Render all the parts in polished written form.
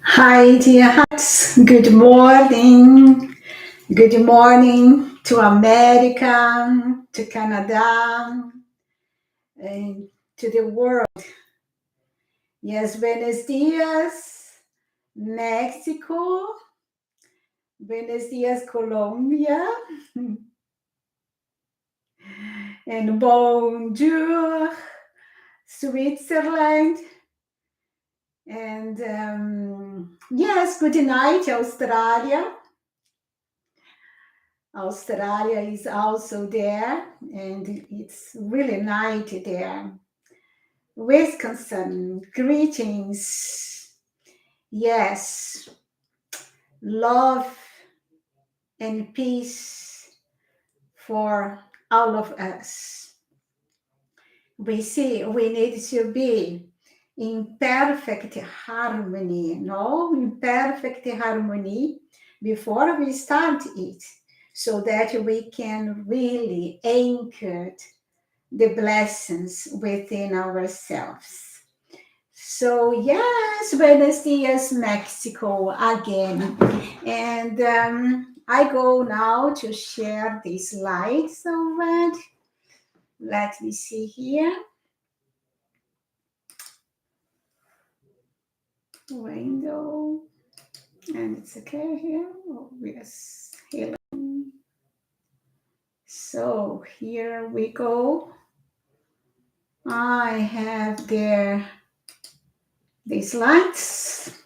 Hi, dear hearts. Good morning. Good morning to America, to Canada, and to the world. Yes, buenos dias, Mexico. Buenos dias, Colombia. And bonjour, Switzerland. And yes, good night, Australia. Australia is also there, and it's really night there. Wisconsin, greetings. Yes, love and peace for all of us. We see we need to be in perfect harmony, no? In perfect harmony before we start it, so that we can really anchor the blessings within ourselves. So yes, buenos dias, Mexico again. And I go now to share this slide. So let me see here. Window. And it's okay here. Oh, yes. Healing. So here we go. I have there the slides.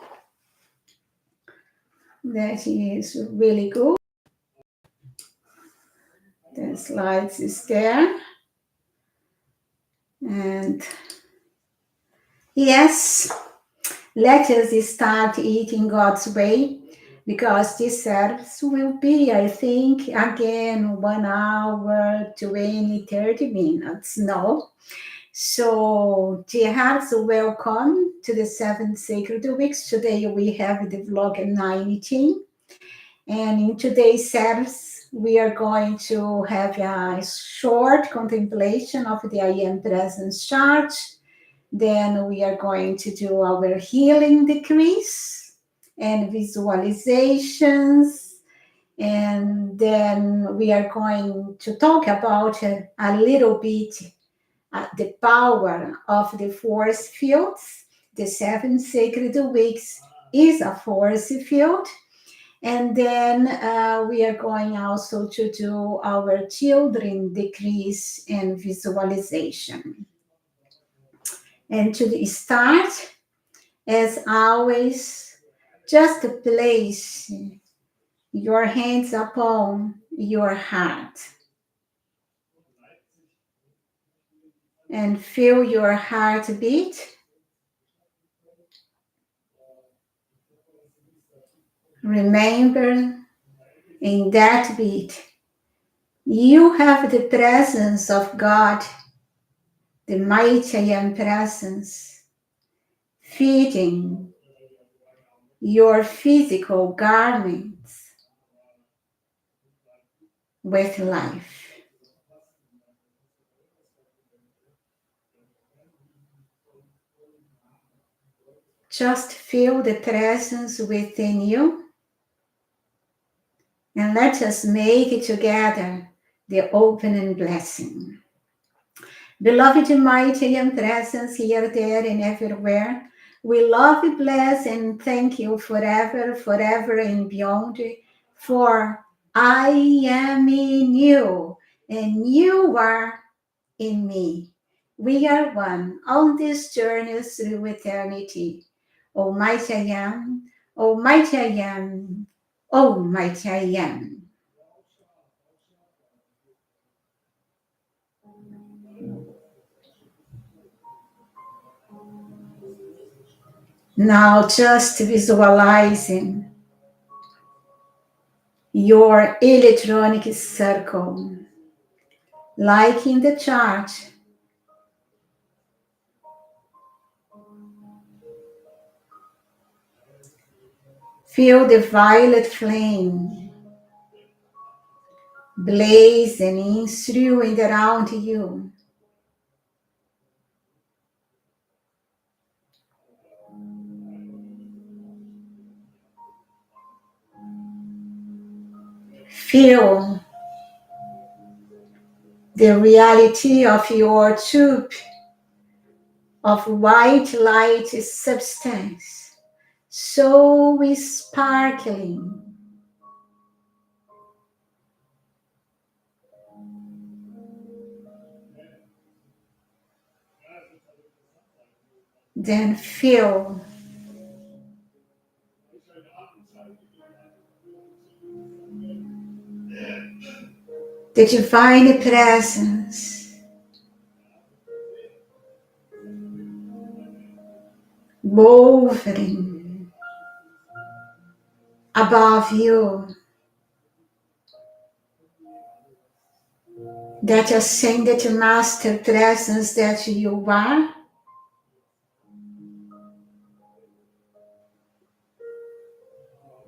That is really good. The slides is there. And yes, let us start eating God's way, because this service will be, I think, again, 1 hour, 20, 30 minutes. No. So, dear hearts, welcome to the 7 Sacred Weeks. Today we have the vlog 19. And in today's service, we are going to have a short contemplation of the I Am Presence charge. Then we are going to do our healing decrees and visualizations. And then we are going to talk about a little bit the power of the force fields. The 7 sacred weeks is a force field. And then we are going also to do our children decrees and visualization. And to start, as always, just place your hands upon your heart and feel your heartbeat. Remember, in that beat, you have the presence of God, the mighty I Am presence, feeding your physical garments with life. Just feel the presence within you, and let us make it together the opening blessing. Beloved, mighty and presence here, there, and everywhere, we love you, bless, and thank you forever, forever, and beyond. For I am in you, and you are in me. We are one on this journey through eternity. Almighty I am, Almighty I am, Almighty I am. Now just visualizing your electronic circle, like in the chart. Feel the violet flame blazing through and around you. Feel the reality of your tube of white light substance, so sparkling. Then feel the divine presence hovering above you, that ascended master presence that you are,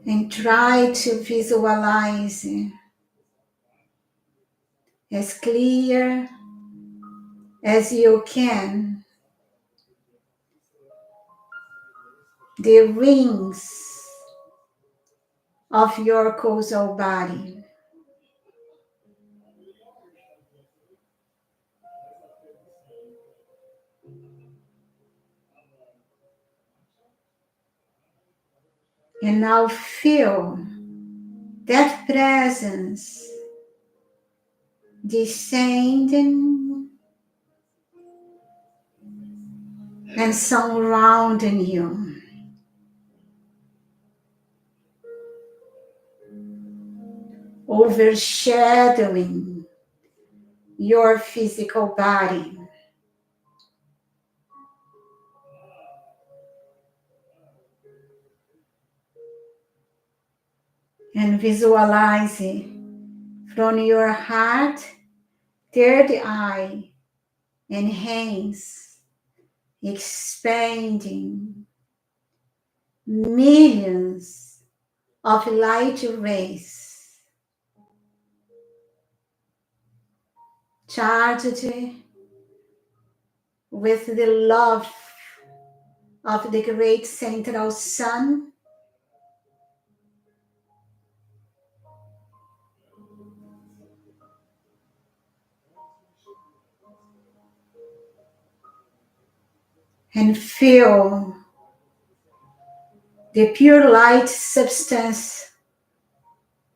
and try to visualize as clear as you can the rings of your causal body. And now feel that presence descending and surrounding you. Overshadowing your physical body. And visualize it from your heart, third eye, and hands, expanding millions of light rays, charged with the love of the great central sun, and feel the pure light substance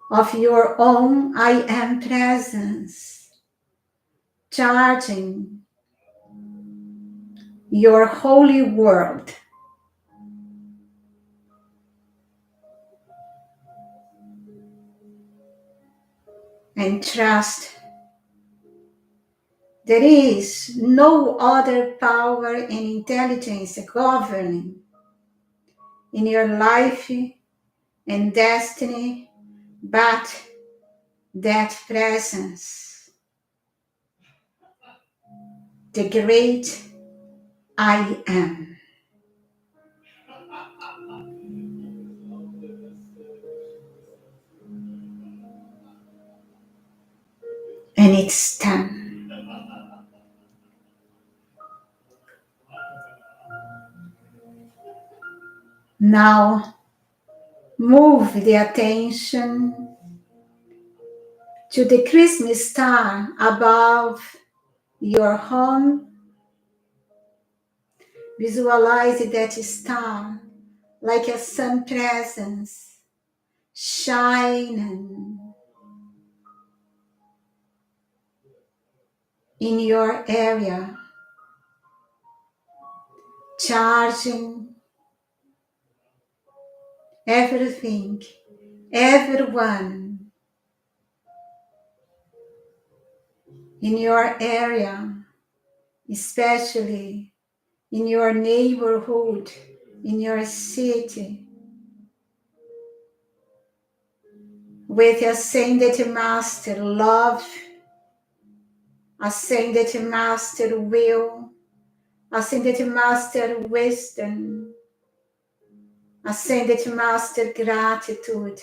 of your own I am presence, charging your holy world. And trust there is no other power and intelligence governing in your life and destiny but that presence, the great I am. And it's done. Now move the attention to the Christmas star above your home. Visualize that star like a sun presence shining in your area, charging everything, everyone in your area, especially in your neighborhood, in your city, with ascended master love, ascended master will, ascended master wisdom, ascended master gratitude,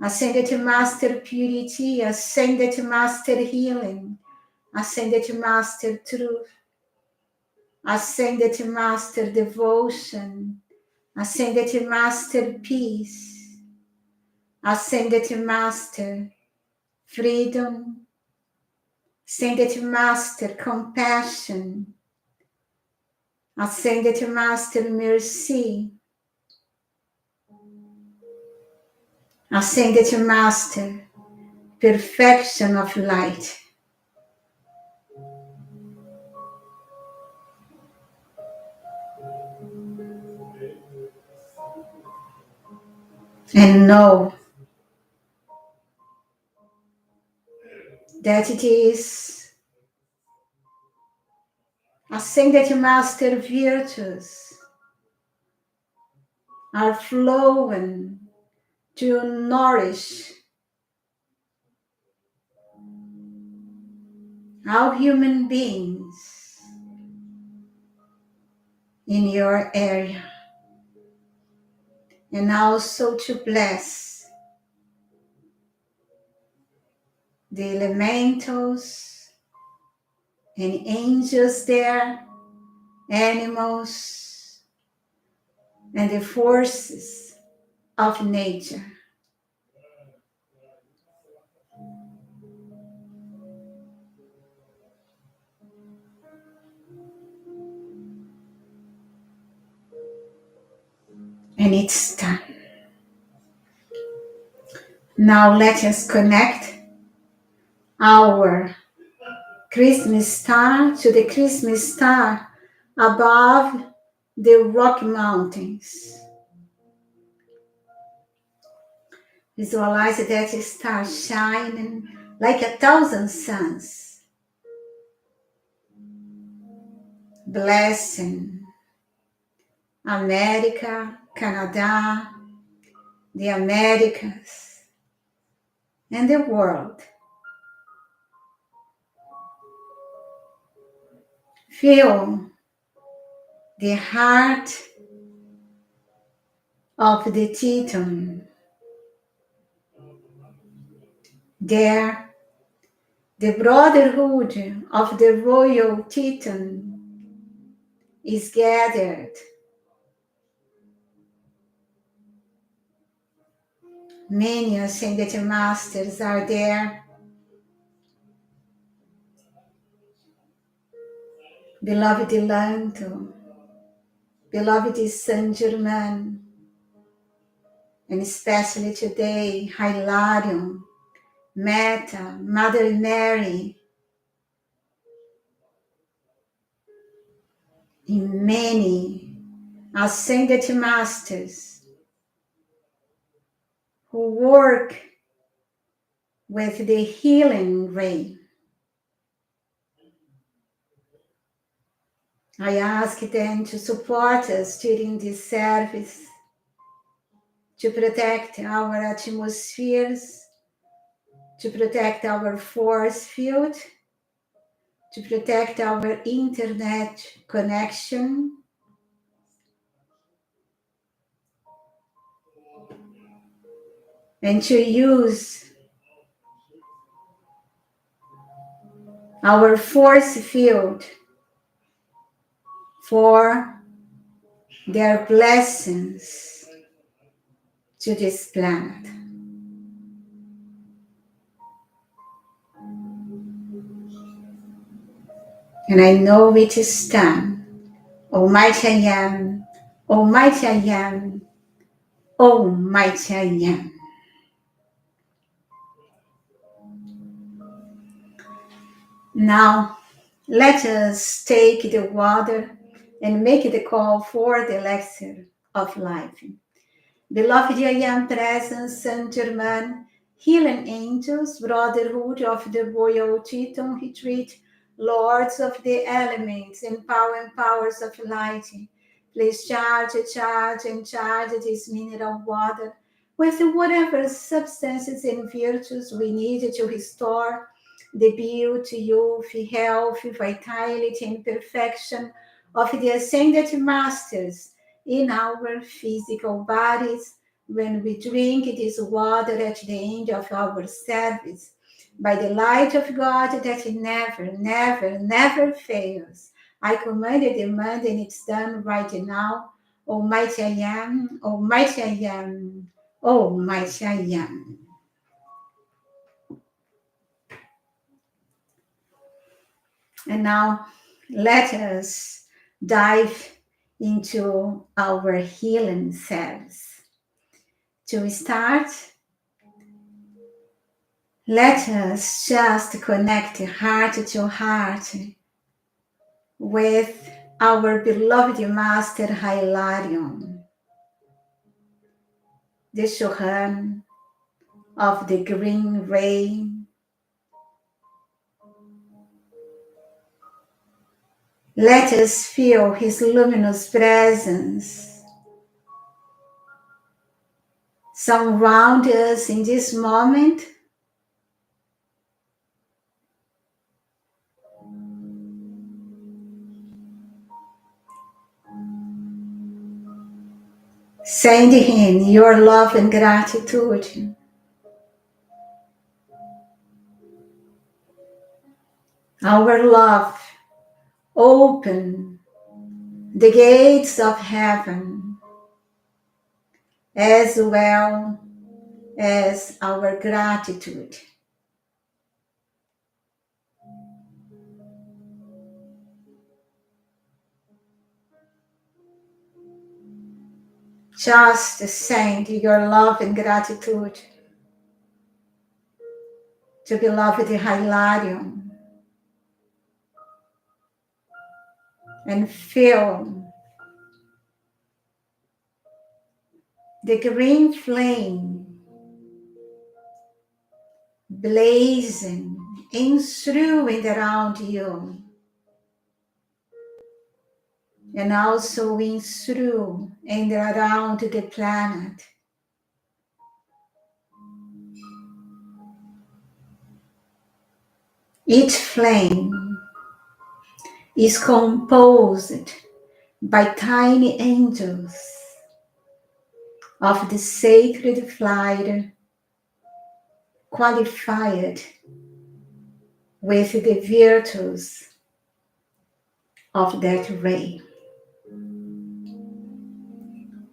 Ascended Master Purity, Ascended Master Healing, Ascended Master Truth, Ascended Master Devotion, Ascended Master Peace, Ascended Master Freedom, Ascended Master Compassion, Ascended Master Mercy, Ascended Master Perfection of Light. And know that it is Ascended Master virtues are flowing to nourish all human beings in your area, and also to bless the elementals and angels there, animals, and the forces of nature. And it's time. Now let us connect our Christmas star to the Christmas star above the Rocky Mountains. Visualize that star shining like 1,000 suns, blessing America, Canada, the Americas, and the world. Feel the heart of the Teton. There, the brotherhood of the royal Teton is gathered. Many ascended masters are there. Beloved Lanto, beloved Saint Germain, and especially today, Hilarion, Meta, Mother Mary, and many ascended masters who work with the healing ray. I ask them to support us during this service, to protect our atmospheres, to protect our force field, to protect our internet connection, and to use our force field for their blessings to this planet. And I know it is time. Almighty I am, Almighty I am, Almighty I am. Now, let us take the water and make the call for the Elixir of Life. Beloved I am presence, Saint Germain, healing angels, brotherhood of the royal Teton retreat, lords of the elements, and powers of light. Please charge this mineral water with whatever substances and virtues we need to restore the beauty, youth, health, vitality, and perfection of the ascended masters in our physical bodies, when we drink this water at the end of our service, by the light of God that never, never, never fails, I command and demand, and it's done right now. Almighty I am, Almighty I am, Almighty I am. And now let us dive into our healing cells. To start, let us just connect heart to heart with our beloved Master Hilarion, the Shohan of the green ray. Let us feel his luminous presence surround us in this moment. Send him your love and gratitude. Our love open the gates of heaven as well as our gratitude. Just send your love and gratitude to beloved Hilarion and feel the green flame blazing in through and around you, and also in through and around the planet. Each flame is composed by tiny angels of the sacred flight, qualified with the virtues of that ray.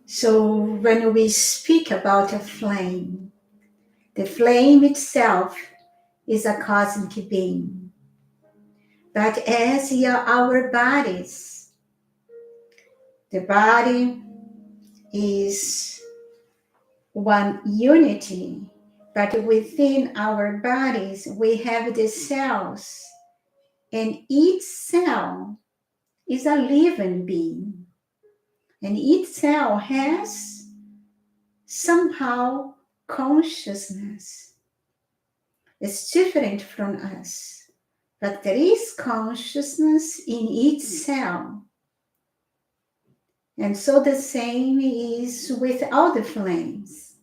So when we speak about a flame, the flame itself is a cosmic being. But as our bodies, the body is one unity, but within our bodies we have the cells, and each cell is a living being, and each cell has somehow consciousness. It's different from us, but there is consciousness in each cell. And so the same is with all the flames.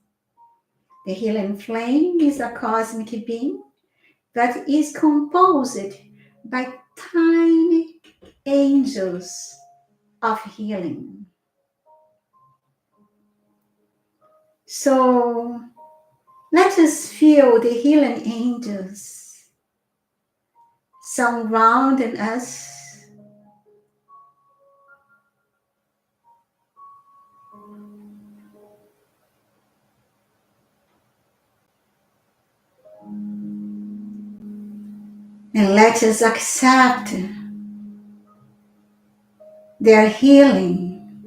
The healing flame is a cosmic being that is composed by tiny angels of healing. So let us feel the healing angels surrounding us. And let us accept their healing,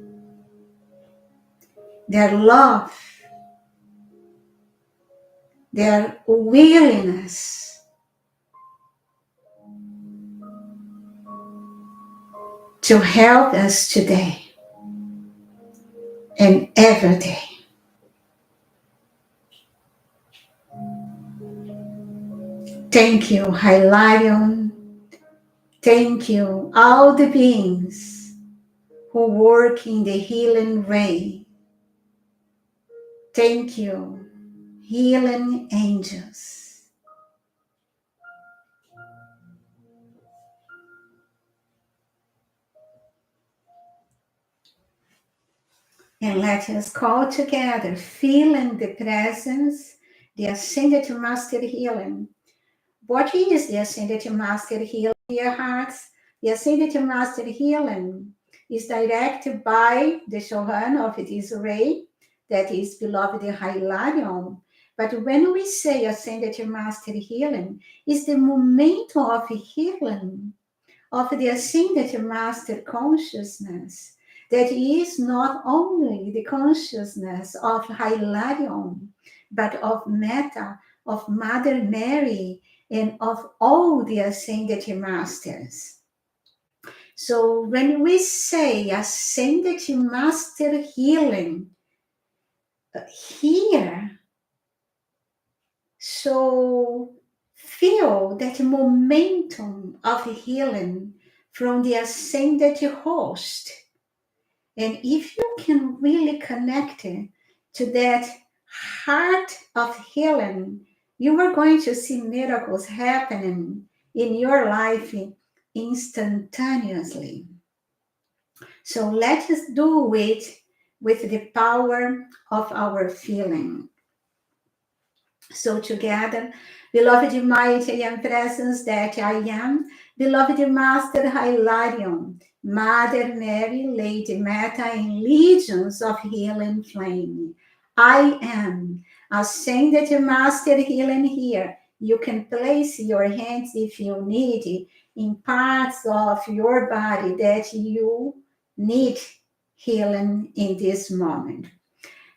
their love, their willingness to help us today and every day. Thank you, Hilarion. Thank you, all the beings who work in the healing ray. Thank you, healing angels. And let us call together, feeling the presence, the Ascended Master healing. What is the Ascended Master healing, dear hearts? The Ascended Master healing is directed by the Shohan of this ray, that is beloved Hilarion. But when we say Ascended Master healing, is the moment of healing of the Ascended Master consciousness that is not only the consciousness of Hilarion, but of Meta, of Mother Mary, and of all the Ascended Masters. So when we say Ascended Master healing, here, so feel that momentum of healing from the ascended host. And if you can really connect to that heart of healing, you are going to see miracles happening in your life instantaneously. So let us do it with the power of our feeling. So together, beloved mighty and presence that I am, beloved Master Hilarion, Mother Mary, Lady Meta, and legions of healing flame. I am ascended Master healing here. You can place your hands if you need in parts of your body that you need healing in this moment.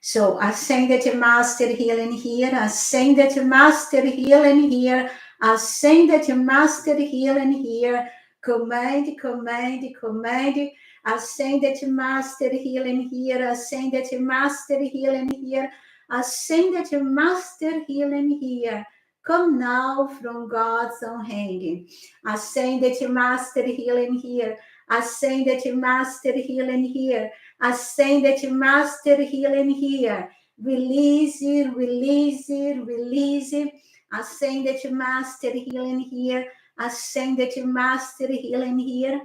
So ascended master healing here, ascended master healing here, ascended master healing here. Command, command, command. Ascended master healing here, ascended master healing here, ascended master healing here. Come now from God's own hand. Ascended master healing here, ascended master healing here. Ascended Master healing here. Release it, release it, release it. Ascended Master healing here. Ascended Master healing here.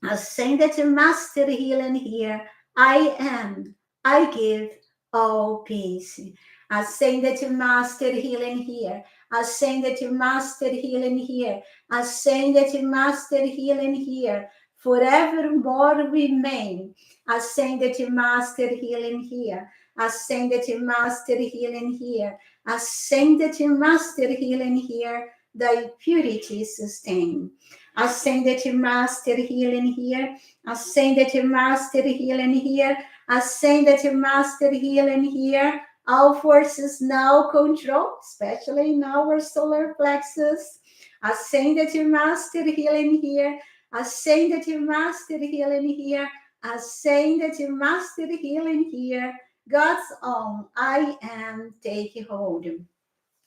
Ascended Master healing here. I am. I give all peace. Ascended Master healing here. Ascended Master healing here. Ascended Master healing here. Forevermore remain. Ascended Master healing here. Ascended Master healing here. Ascended Master healing here. Thy purity sustain. Ascended Master healing here. Ascended Master healing here. Ascended Master healing here. All forces now control, especially in our solar plexus. Ascended Master healing here. Ascended Master healing here. Ascended Master healing here. God's own I am take hold.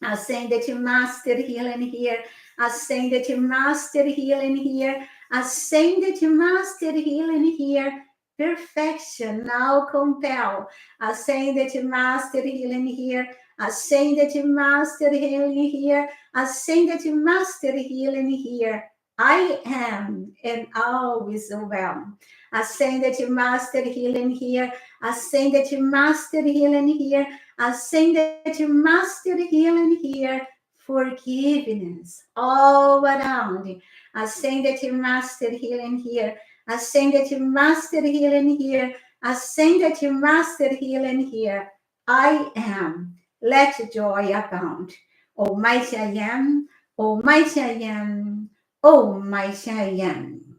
Ascended Master healing here. Ascended Master healing here. Ascended Master healing here. Perfection now compel. Ascended Master healing here. Ascended Master healing here. Ascended Master healing here. I am and always well. Ascended Master healing here. Ascended Master healing here. Ascended Master healing here. Forgiveness all around. Ascended Master healing here. Ascended Master healing here. Ascended Master healing here. I am. Let joy abound. Almighty I am. Almighty I am. Almighty I am.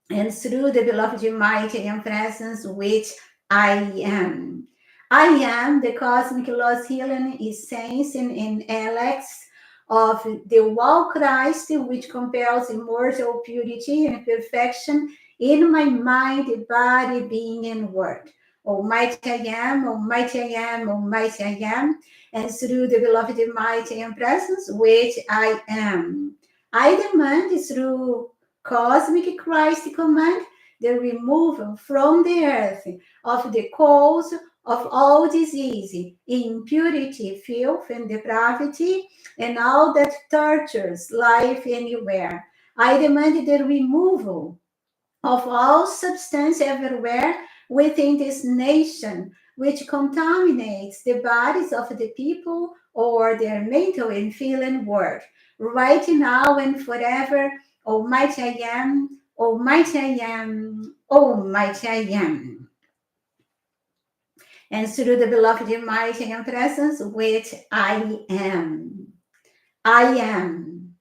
And through the beloved mighty and presence which I am. I am the cosmic lost healing essence in Alex of the one Christ which compels immortal purity and perfection in my mind, body, being, and word. Almighty I am, Almighty I am, Almighty I am, and through the beloved mighty and presence which I am. I demand through cosmic Christ command the removal from the earth of the cause of all disease, impurity, filth, and depravity, and all that tortures life anywhere. I demand the removal of all substance everywhere within this nation, which contaminates the bodies of the people or their mental and feeling world. Right now and forever, Almighty I am, Almighty I am, Almighty I am. And through the beloved mighty and presence, which I am. I am.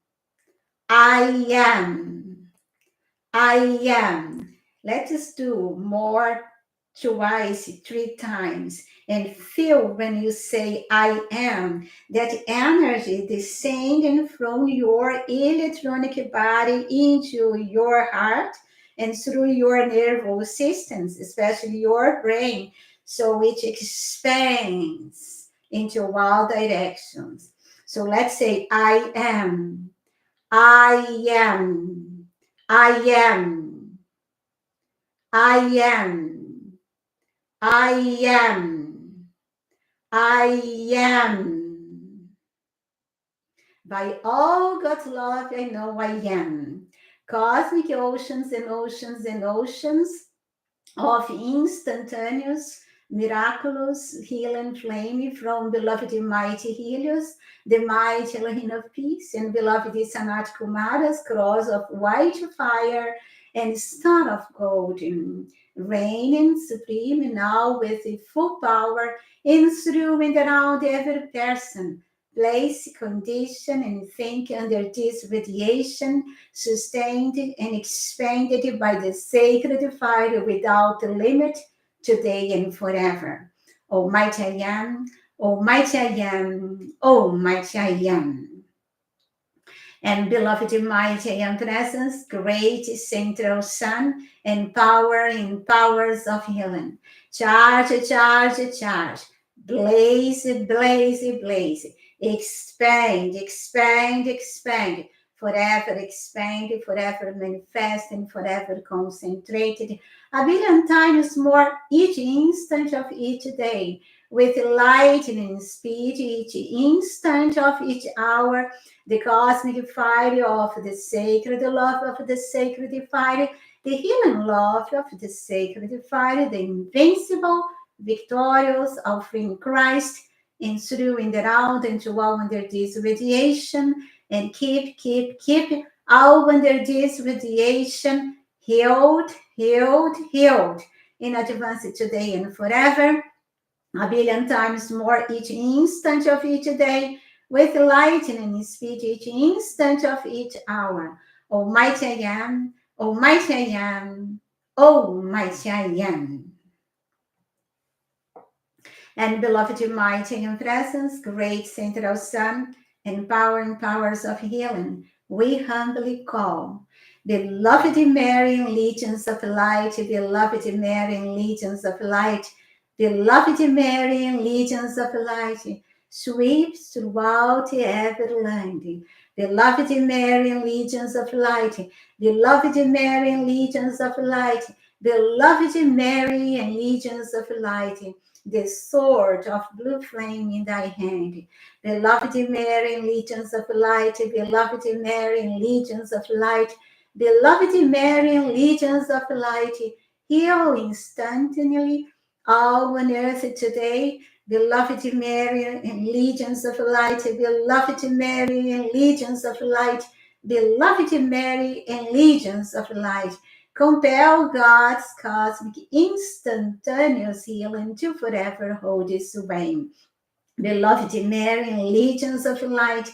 I am. I am. Let us do more twice, 3 times, and feel when you say I am, that energy descending from your electronic body into your heart and through your nervous systems, especially your brain, so it expands into all directions. So let's say I am. I am. I am. I am. I am. I am. By all God's love, I know I am. Cosmic oceans and oceans and oceans of instantaneous, miraculous healing flame from beloved mighty healers, the mighty Elohim of peace, and beloved Sanat Kumara's cross of white fire and star of gold, reigning supreme now with the full power in, through, and around every person, place, condition, and think under this radiation, sustained and expanded by the sacred fire without limit, today and forever. Almighty I am, Almighty I am, Almighty I am. And beloved mighty I am presence, great central sun, and power in powers of healing. Charge, charge, charge. Blaze, blaze, blaze. Expand, expand, expand. Forever expand, forever manifest, and forever concentrated. A billion times more each instant of each day. With lightning speed each instant of each hour, the cosmic fire of the sacred love of the sacred fire, the healing love of the sacred fire, the invincible, victorious, offering Christ, in through, in the round, and to all under this radiation, and keep all under this radiation, healed, healed, healed, in advance today and forever. A billion times more each instant of each day, with lightning speed each instant of each hour. Almighty I am, Almighty I am, Almighty I am. And beloved mighty in presence, great central sun, empowering powers of healing, we humbly call. Beloved Mary in legions of light, beloved Mary in legions of light, beloved Mary in legions of light, sweeps throughout every land. Beloved Mary in legions of light, beloved Mary in legions of light, beloved Mary in legions of light, the sword of blue flame in thy hand. Beloved Mary, in legions of light, beloved Mary, in legions of light, beloved Mary, in legions of light, heal instantly all on earth today. Beloved Mary, in legions of light, beloved Mary, in legions of light, beloved Mary, in legions of light. Compel God's cosmic instantaneous healing to forever hold its reign. Beloved Mary, in legions of light,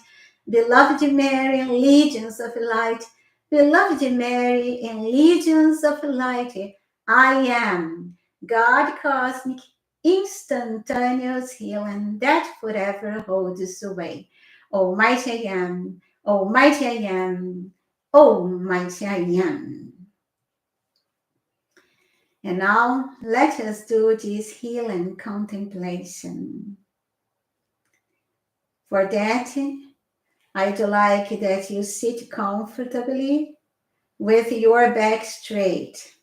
beloved Mary, in legions of light, beloved Mary, in legions of light, I am God cosmic instantaneous healing that forever holds sway. Almighty I am, Almighty I am, Almighty I am. And now let us do this healing contemplation. For that, I'd like that you sit comfortably with your back straight.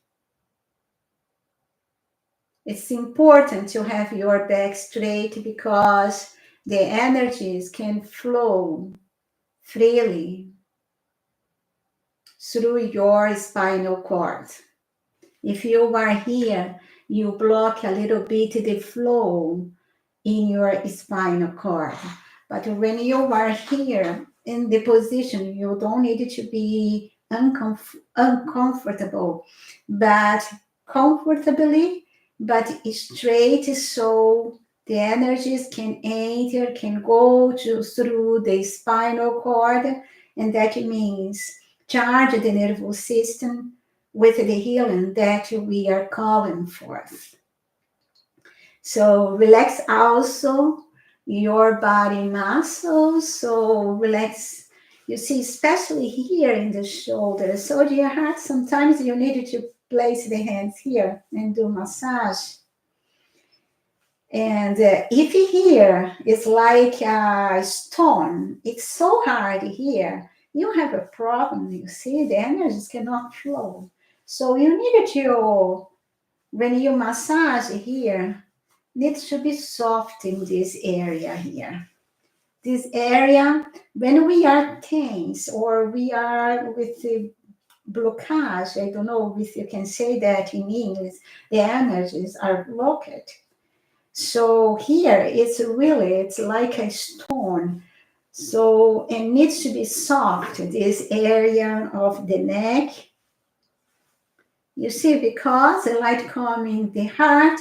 It's important to have your back straight because the energies can flow freely through your spinal cord. If you are here you block a little bit the flow in your spinal cord. But when you are here in the position, you don't need to be uncomfortable, but comfortably, but straight, so the energies can enter, can go through the spinal cord, and that means charge the nervous system with the healing that we are calling forth. So relax also your body muscles. So relax, you see, especially here in the shoulders. So your heart, sometimes you need to place the hands here and do massage. And if here is like a stone, it's so hard here, you have a problem. You see, the energies cannot flow. So you need to, when you massage here, needs to be soft in this area here. This area, when we are tense or we are with the blockage, I don't know if you can say that in English, the energies are blocked. So here it's like a stone. So it needs to be soft, this area of the neck. You see, because the light coming the heart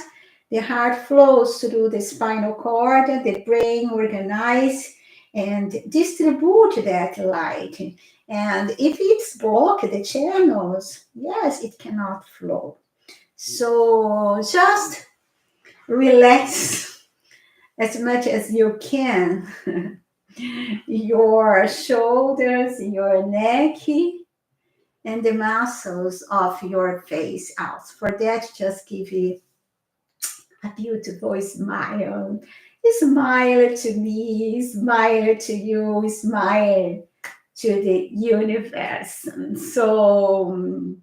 flows through the spinal cord, the brain organize and distribute that light. And if it's blocked, the channels, yes, it cannot flow. So just relax as much as you can. Your shoulders, your neck, and the muscles of your face out. For that, just give you a beautiful smile. Smile to me, smile to you, smile to the universe. So,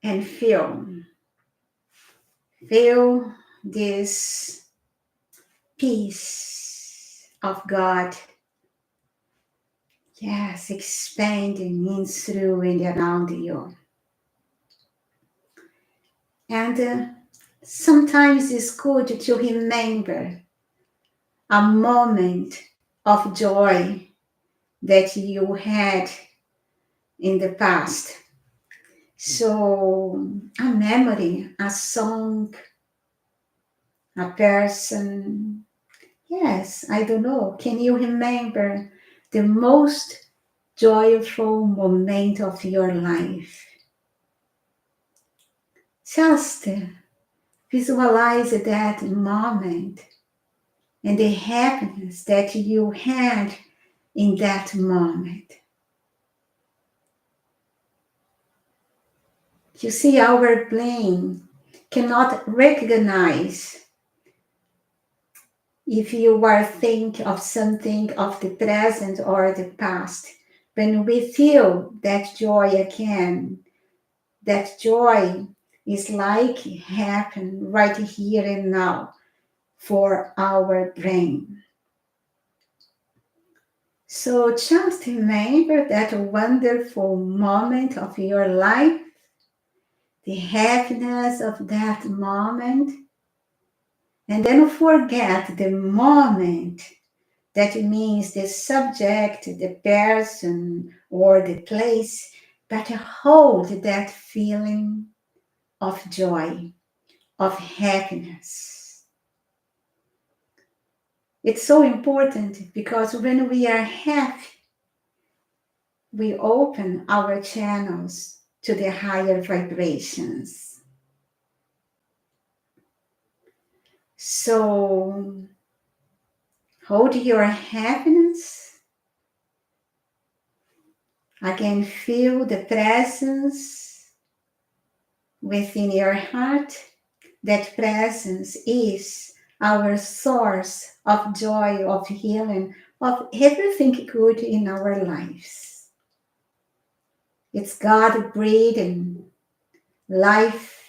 and feel this peace of God. Yes, expanding in through and around you. And sometimes it's good to remember a moment of joy that you had in the past. So, a memory, a song, a person. Yes, I don't know. Can you remember the most joyful moment of your life? Just visualize that moment and the happiness that you had in that moment. You see, our brain cannot recognize if you are thinking of something of the present or the past. When we feel that joy again, that joy is like happen right here and now for our brain. So just remember that wonderful moment of your life, the happiness of that moment, and then forget the moment. That means the subject, the person, or the place, but hold that feeling of joy, of happiness. It's so important because when we are happy, we open our channels to the higher vibrations. So hold your happiness. Again, feel the presence within your heart. That presence is our source of joy, of healing, of everything good in our lives. It's God breathing life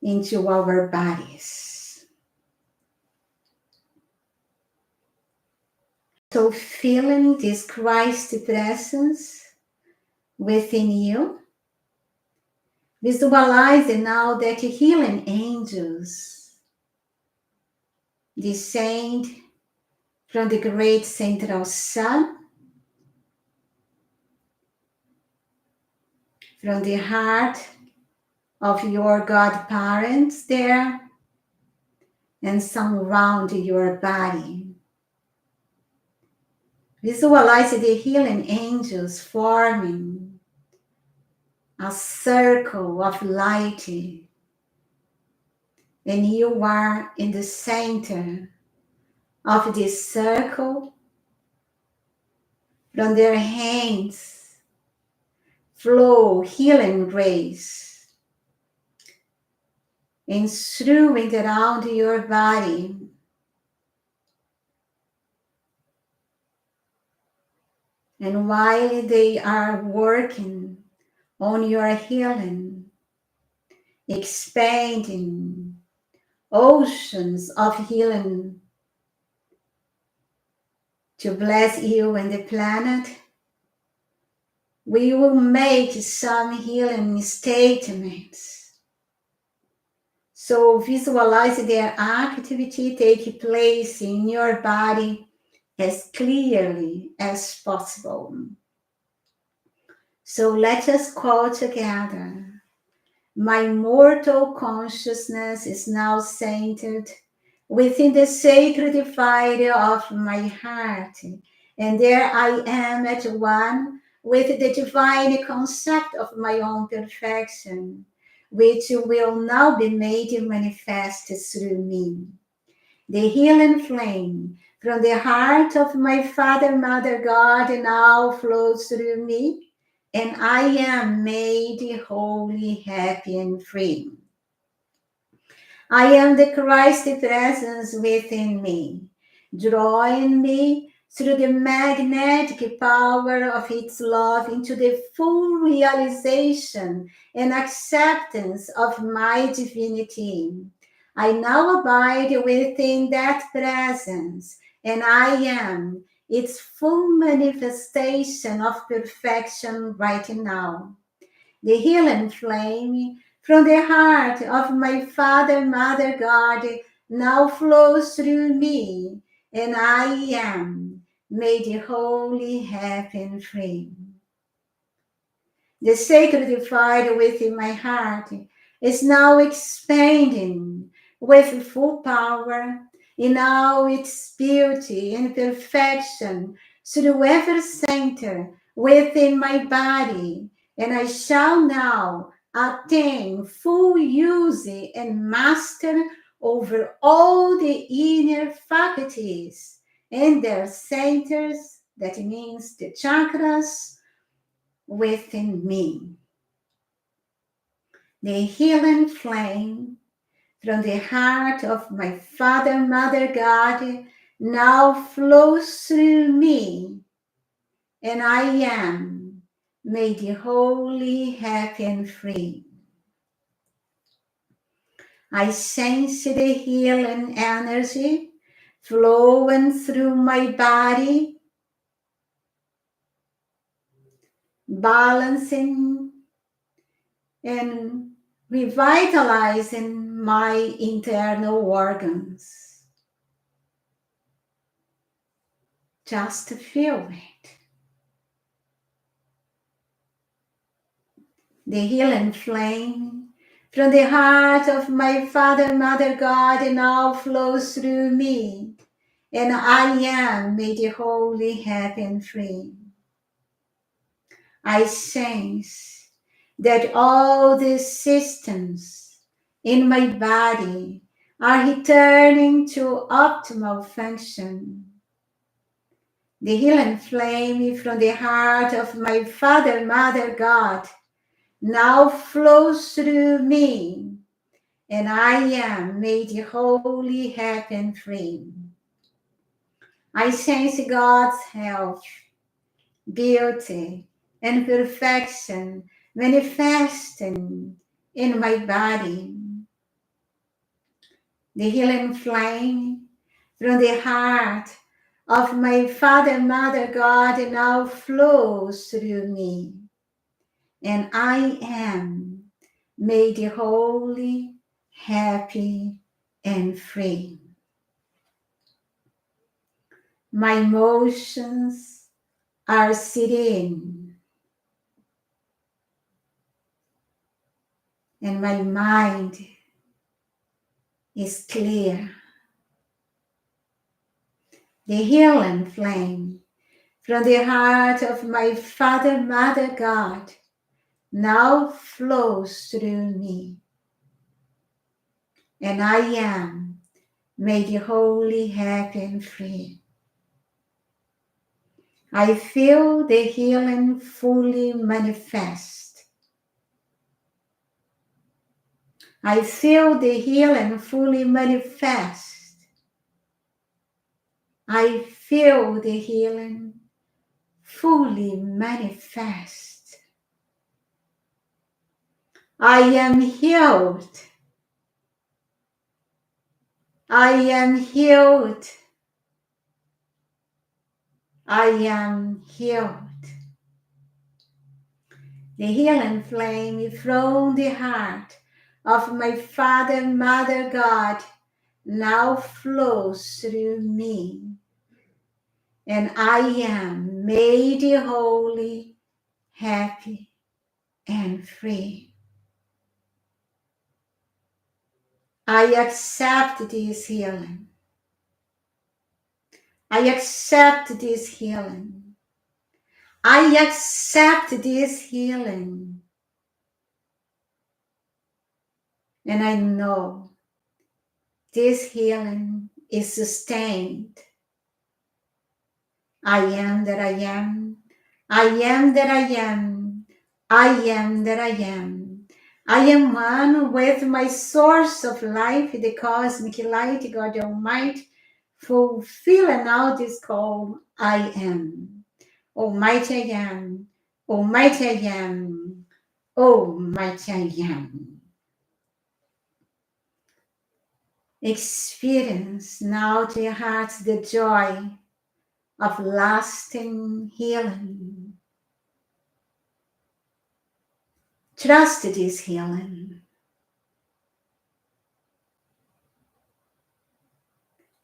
into our bodies. So feeling this Christ presence within you, Visualize now that healing angels descend from the great central sun, from the heart of your godparents there, and surround your body. Visualize the healing angels forming a circle of light, and you are in the center of this circle. From their hands flow healing rays, and strewing around your body. And while they are working on your healing, expanding oceans of healing to bless you and the planet, we will make some healing statements. So visualize their activity take place in your body as clearly as possible. So let us call together. My mortal consciousness is now centered within the sacred fire of my heart, and there I am at one with the divine concept of my own perfection, which will now be made manifest through me. The healing flame from the heart of my Father, Mother, God now flows through me, and I am made wholly, happy, and free. I am the Christ presence within me, drawing me through the magnetic power of its love into the full realization and acceptance of my divinity. I now abide within that presence, and I am its full manifestation of perfection right now. The healing flame from the heart of my Father, Mother, God now flows through me, and I am made wholly, happy, and free. The sacred fire within my heart is now expanding with full power in all its beauty and perfection through every center within my body, and I shall now attain full use and master over all the inner faculties and their centers, that means the chakras, within me. The healing flame from the heart of my Father, Mother, God now flows through me, and I am made wholly, happy, and free. I sense the healing energy flowing through my body, balancing and revitalizing my internal organs. Just feel it. The healing flame from the heart of my Father, Mother, God now flows through me, and I am made wholly, happy, and free. I sense that all the systems in my body are returning to optimal function. The healing flame from the heart of my Father, Mother, God now flows through me, and I am made wholly, happy, and free. I sense God's health, beauty, and perfection manifesting in my body. The healing flame from the heart of my Father, Mother, God now flows through me, and I am made holy, happy, and free. My emotions are serene, and my mind is clear. The healing flame from the heart of my Father, Mother, God now flows through me, and I am made holy, happy, and free. I feel the healing fully manifest. I feel the healing fully manifest. I feel the healing fully manifest. I am healed. I am healed. I am healed. The healing flame from the heart of my Father, Mother, God now flows through me, and I am made holy, happy, and free. I accept this healing. I accept this healing. I accept this healing. And I know this healing is sustained. I am that I am. I am that I am. I am that I am. I am one with my source of life, the cosmic light, God Almighty, fulfilling all this call. I am. Almighty I am. Almighty I am. Almighty I am. Experience now to your hearts the joy of lasting healing. Trust this healing.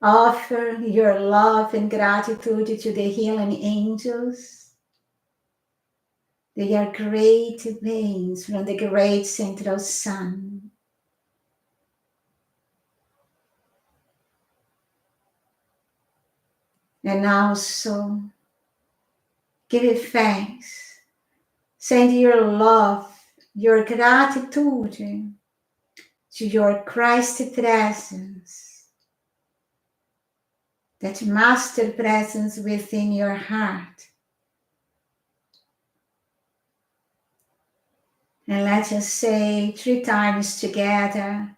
Offer your love and gratitude to the healing angels. They are great beings from the great central sun. And also give thanks. Send your love, your gratitude to your Christ presence, that master presence within your heart. And let us say 3 times together,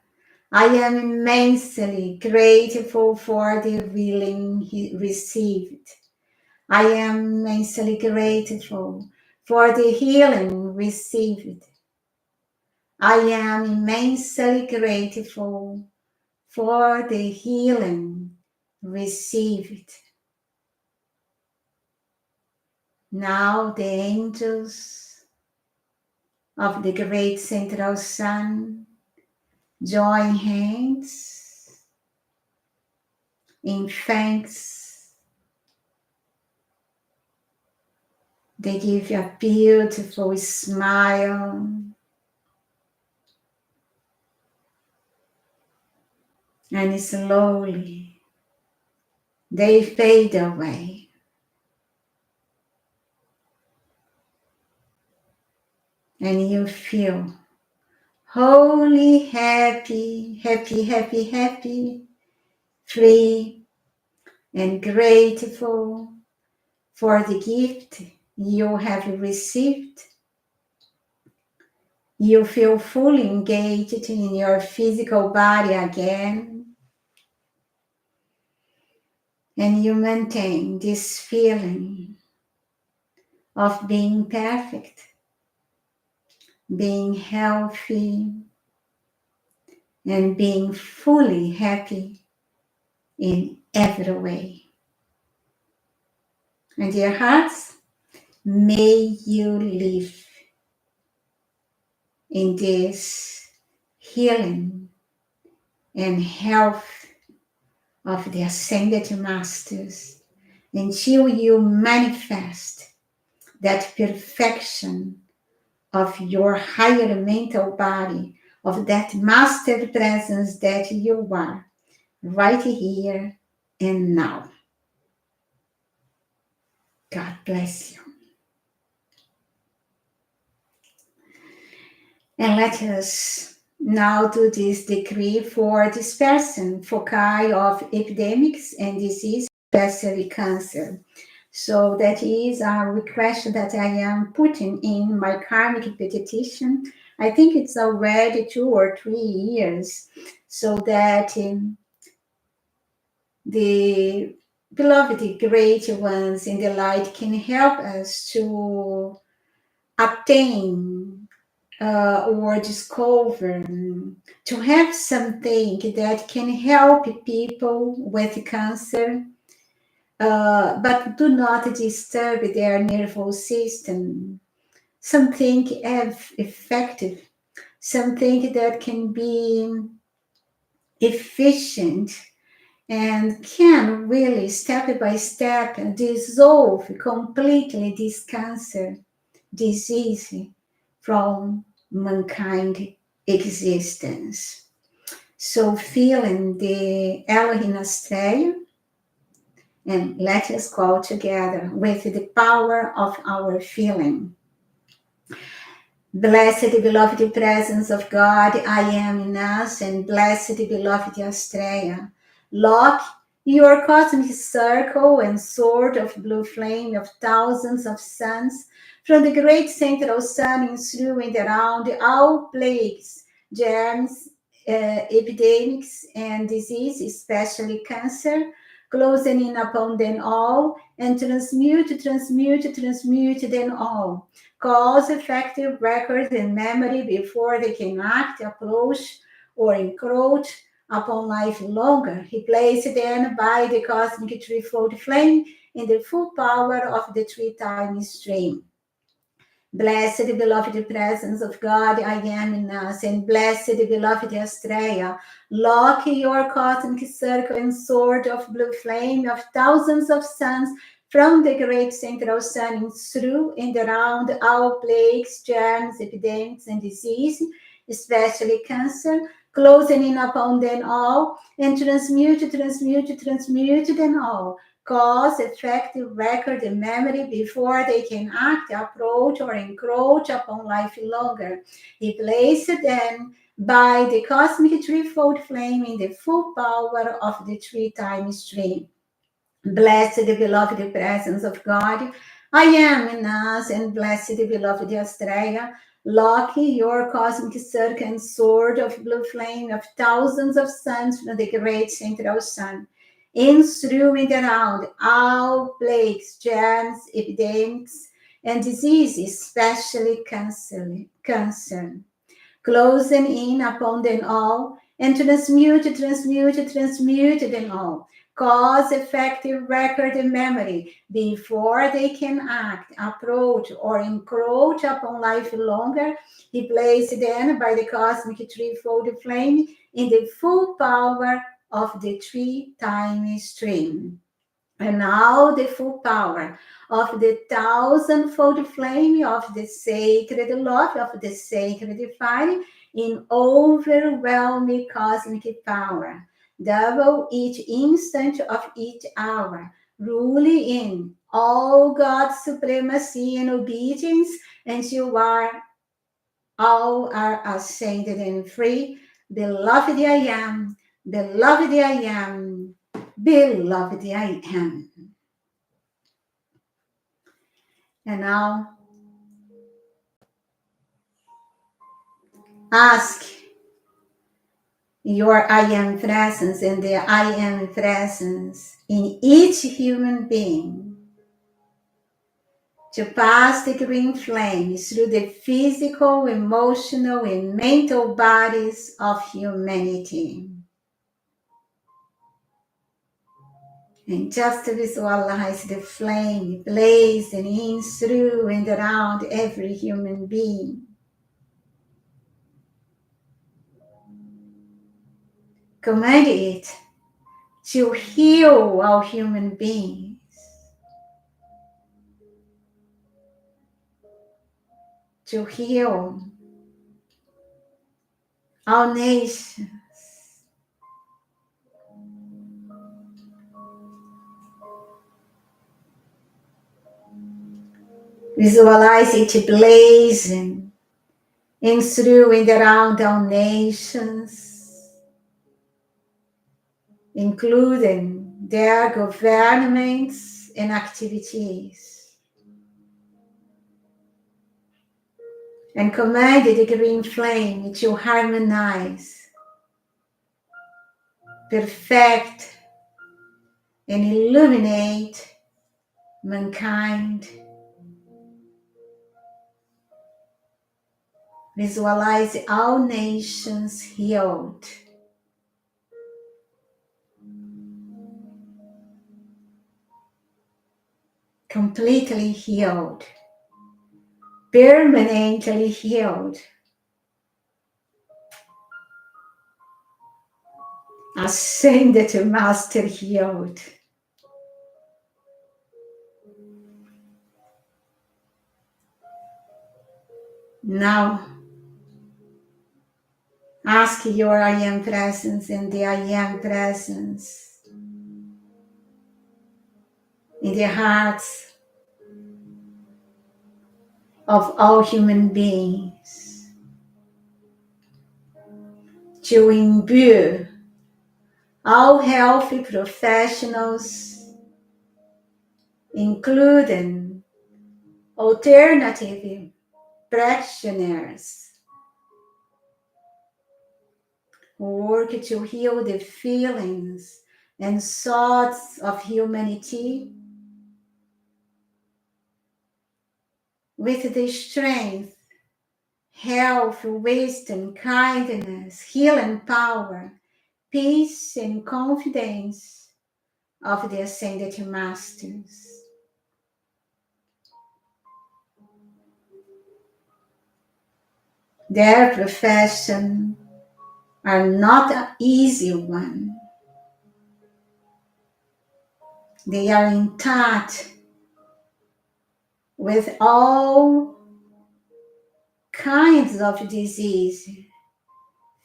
I am immensely grateful for the healing he received. I am immensely grateful for the healing received. I am immensely grateful for the healing received. Now the angels of the great central sun join hands in thanks. They give you a beautiful smile. And slowly they fade away. And you feel wholly happy, happy, happy, happy, free and grateful for the gift you have received. You feel fully engaged in your physical body again. And you maintain this feeling of being perfect, being healthy, and being fully happy in every way. And dear hearts, may you live in this healing and health of the ascended masters until you manifest that perfection of your higher mental body, of that master presence that you are right here and now. God bless you. And let us now do this decree for this person, foci of epidemics and disease, especially cancer. So that is a request that I am putting in my karmic petition. I think it's already 2 or 3 years, so that the beloved great ones in the light can help us to attain or discover, to have something that can help people with cancer, but do not disturb their nervous system. Something effective, something that can be efficient and can really step by step dissolve completely this cancer disease from mankind existence. So feeling the Elohim Astrea, and let us go together with the power of our feeling. Blessed beloved presence of God, I am in us, and blessed beloved Astrea. Lock your cosmic circle and sword of blue flame of thousands of suns from the great central sun in through and around all plagues, germs, epidemics, and disease, especially cancer, closing in upon them all, and transmute them all. Cause effective record and memory before they can act, approach, or encroach upon life longer. He placed them by the cosmic threefold flame in the full power of the three-time stream. Blessed beloved presence of God, I am in us, and blessed beloved Astrea, lock your cosmic circle and sword of blue flame of thousands of suns from the great central sun in through and around all plagues, germs, epidemics, and disease, especially cancer, closing in upon them all, and transmute them all. Cause, effective record, and memory before they can act, approach, or encroach upon life longer. He placed them by the cosmic threefold flame in the full power of the three-time stream. Blessed beloved presence of God, I am in us, and blessed beloved Astrea, lock your cosmic circle and sword of blue flame of thousands of suns from the great central sun, in through and around all plagues, germs, epidemics, and diseases, especially cancer, closing in upon them all, and transmute them all. Cause effective record and memory before they can act, approach, or encroach upon life longer. He placed them by the cosmic threefold flame in the full power of the three-time stream. And now the full power of the thousandfold flame of the sacred love, of the sacred fire, in overwhelming cosmic power, double each instant of each hour, ruling in all God's supremacy and obedience, until all are ascended and free. Beloved I am, beloved I am, beloved I am. And now ask your I am presence and the I am presence in each human being to pass the green flame through the physical, emotional, and mental bodies of humanity. And just to visualize the flame blazing in, through, and around every human being. Command it to heal all human beings, to heal all nations. Visualize it blazing in through and around all nations, including their governments and activities. And command the green flame to harmonize, perfect, and illuminate mankind. Visualize all nations healed. Completely healed. Permanently healed. Ascended to Master healed. Now, ask your I Am Presence and the I Am Presence in the hearts of all human beings to imbue all healthy professionals, including alternative practitioners who work to heal the feelings and thoughts of humanity with the strength, health, wisdom, kindness, healing power, peace, and confidence of the Ascended Masters. Their profession are not an easy one. They are in touch with all kinds of disease,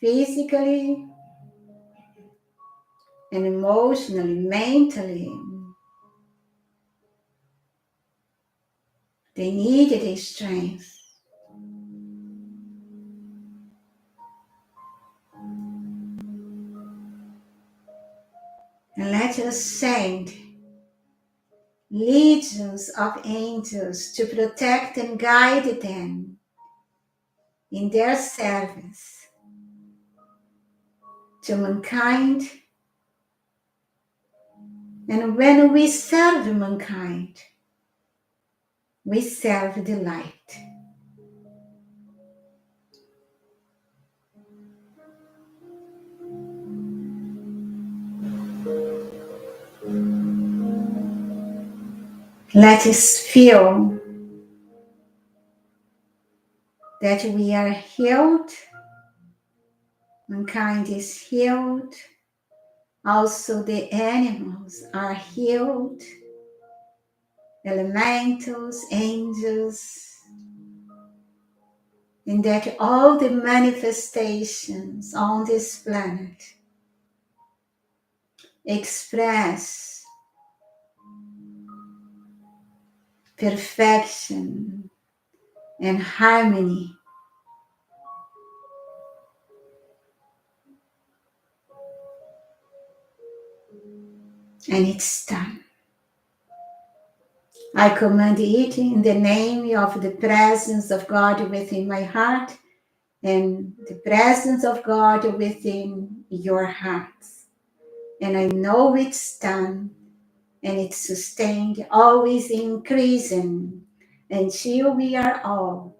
physically and emotionally, mentally. They need the strength. And let us send legions of angels to protect and guide them in their service to mankind. And when we serve mankind, we serve the light. Let us feel that we are healed, mankind is healed, also the animals are healed, elementals, angels, and that all the manifestations on this planet express perfection and harmony. And it's done. I command it in the name of the presence of God within my heart and the presence of God within your hearts. And I know it's done and it's sustained, always increasing until we are all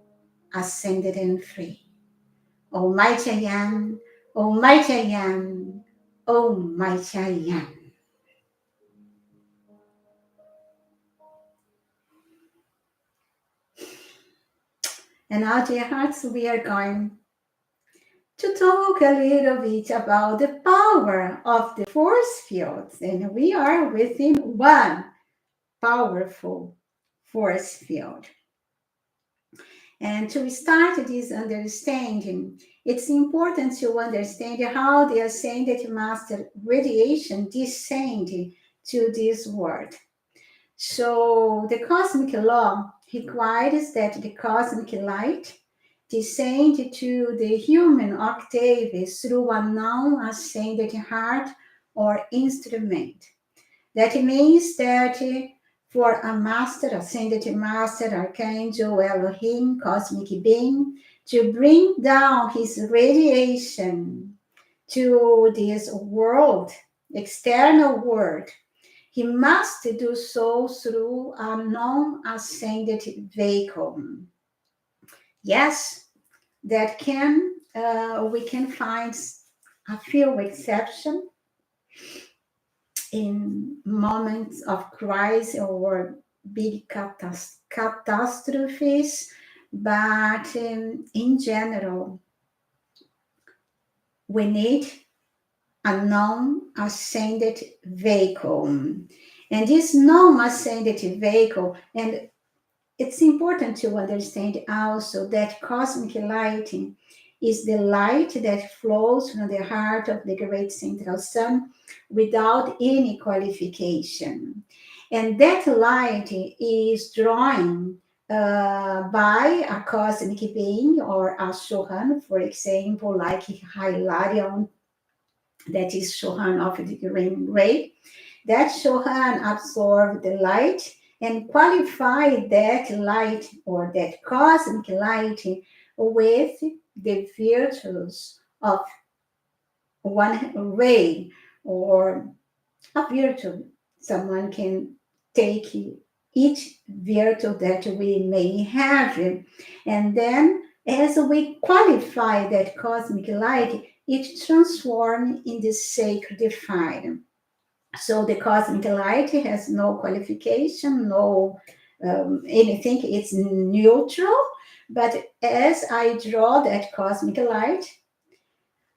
ascended and free. Almighty I am, Almighty I am, Almighty I am. And now, dear hearts, we are going to talk a little bit about the power power of the force fields, and we are within one powerful force field. And to start this understanding, it's important to understand how the ascended master radiation descend to this world. So the cosmic law requires that the cosmic light descend to the human octave through a non-ascended heart or instrument. That means that for a master, ascended master, archangel, Elohim, cosmic being, to bring down his radiation to this world, external world, he must do so through a non-ascended vehicle. Yes, that can we can find a few exceptions in moments of crisis or big catastrophes, but in general, we need a non-ascended vehicle. And this non-ascended vehicle, and it's important to understand also that cosmic light is the light that flows from the heart of the great central sun without any qualification. And that light is drawn by a cosmic being or a Shohan, for example, like Hilarion, that is Shohan of the green ray. That Shohan absorbs the light and qualify that light or that cosmic light with the virtues of one ray or a virtue. Someone can take each virtue that we may have, and then as we qualify that cosmic light, it transforms in the sacred fire. So the cosmic light has no qualification, no anything, it's neutral. But as I draw that cosmic light,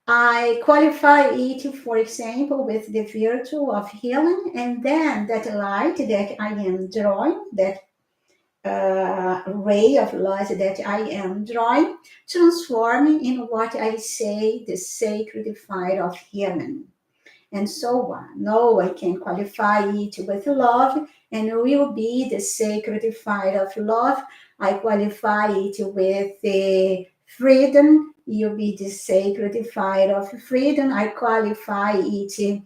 I qualify it, for example, with the virtue of healing, and then that light that I am drawing, that ray of light that I am drawing, transforming in what I say the sacred fire of healing, and so on. No, I can qualify it with love, and will be the sacred fire of love. I qualify it with the freedom, you'll be the sacred fire of freedom. I qualify it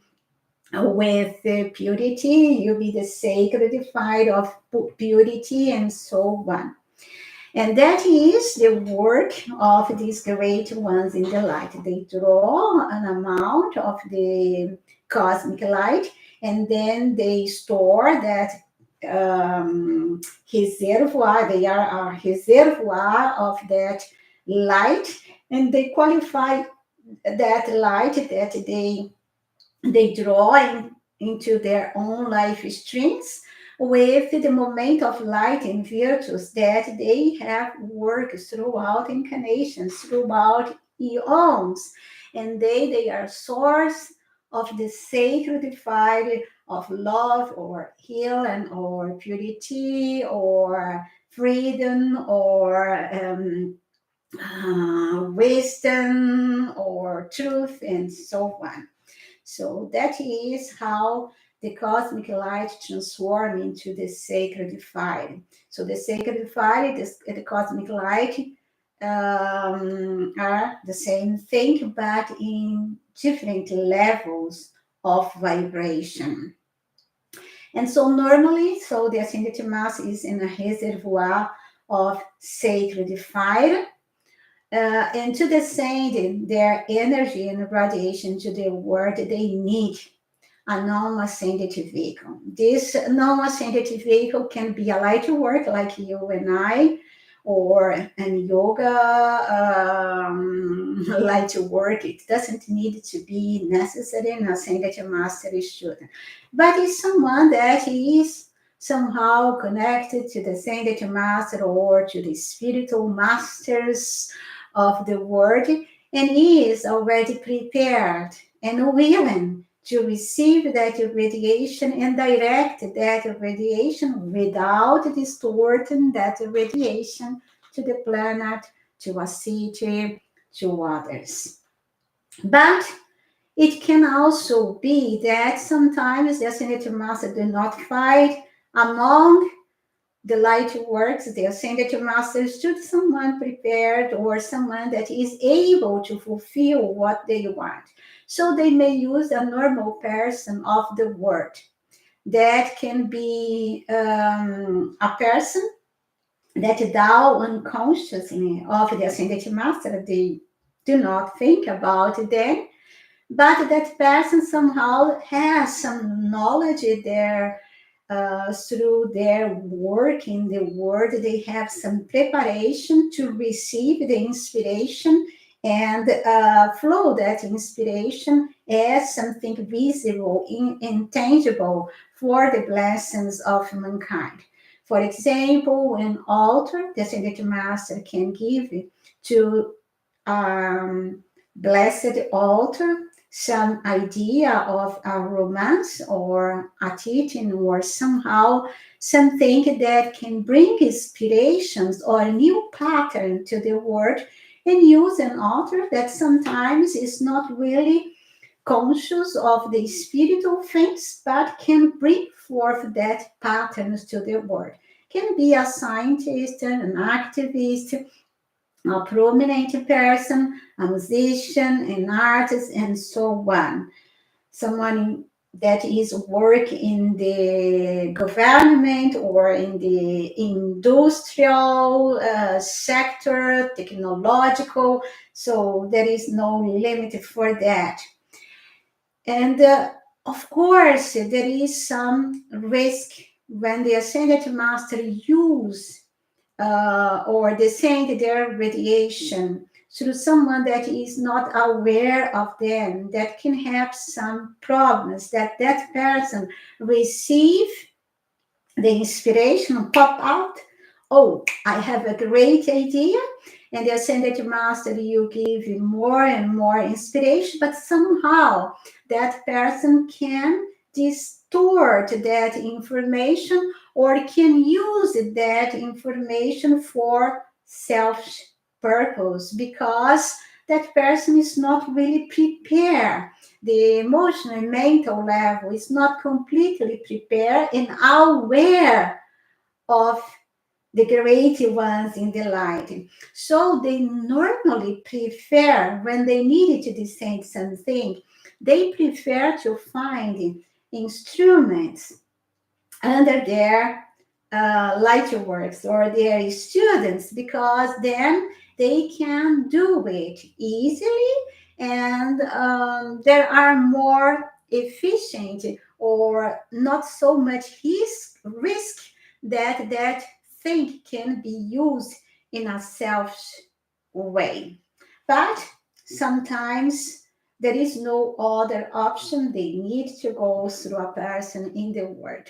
with purity, you'll be the sacred fire of purity, and so on. And that is the work of these great ones in the light. They draw an amount of the cosmic light, and then they store that reservoir. They are a reservoir of that light, and they qualify that light that they draw into their own life streams with the moment of light and virtues that they have worked throughout incarnations, throughout eons. And they are source of the sacred fire of love or healing or purity or freedom or wisdom or truth and so on. So that is how the cosmic light transforms into the sacred fire. So the sacred fire, the cosmic light are the same thing, but in different levels of vibration. And so normally, so the ascended mass is in a reservoir of sacred fire, and to descend their energy and radiation to the world, they need a non-ascended vehicle. This non-ascended vehicle can be a light work like you and I, or an yoga light work. It doesn't need to be necessary an ascended master student, but it's someone that is somehow connected to the ascended master or to the spiritual masters of the world, and is already prepared and willing to receive that radiation and direct that radiation without distorting that radiation to the planet, to a city, to others. But it can also be that sometimes the ascended master do not fight among the light works, the ascended masters should someone prepared or someone that is able to fulfill what they want. So they may use a normal person of the word. That can be a person that thou unconsciously of the ascended master, they do not think about them, but that person somehow has some knowledge there through their work in the world. They have some preparation to receive the inspiration and flow that inspiration as something visible, intangible for the blessings of mankind. For example, an altar, the Ascended Master can give to blessed altar some idea of a romance or a teaching or somehow something that can bring inspirations or a new pattern to the world, and use an author that sometimes is not really conscious of the spiritual things but can bring forth that patterns to the world. Can be a scientist, an activist, a prominent person, a musician, an artist, and so on. Someone that is work in the government or in the industrial sector, technological. So there is no limit for that. And of course, there is some risk when the ascended master use or they send their radiation through someone that is not aware of them, that can have some problems, that that person receive the inspiration pop out. Oh, I have a great idea. And the ascended master, you give more and more inspiration, but somehow that person can distort that information or can use that information for self purpose because that person is not really prepared. The emotional and mental level is not completely prepared and aware of the great ones in the light. So they normally prefer, when they need to descend something, they prefer to find instruments under their light works or their students, because then they can do it easily and there are more efficient or not so much risk that that thing can be used in a selfish way. But sometimes there is no other option. They need to go through a person in the world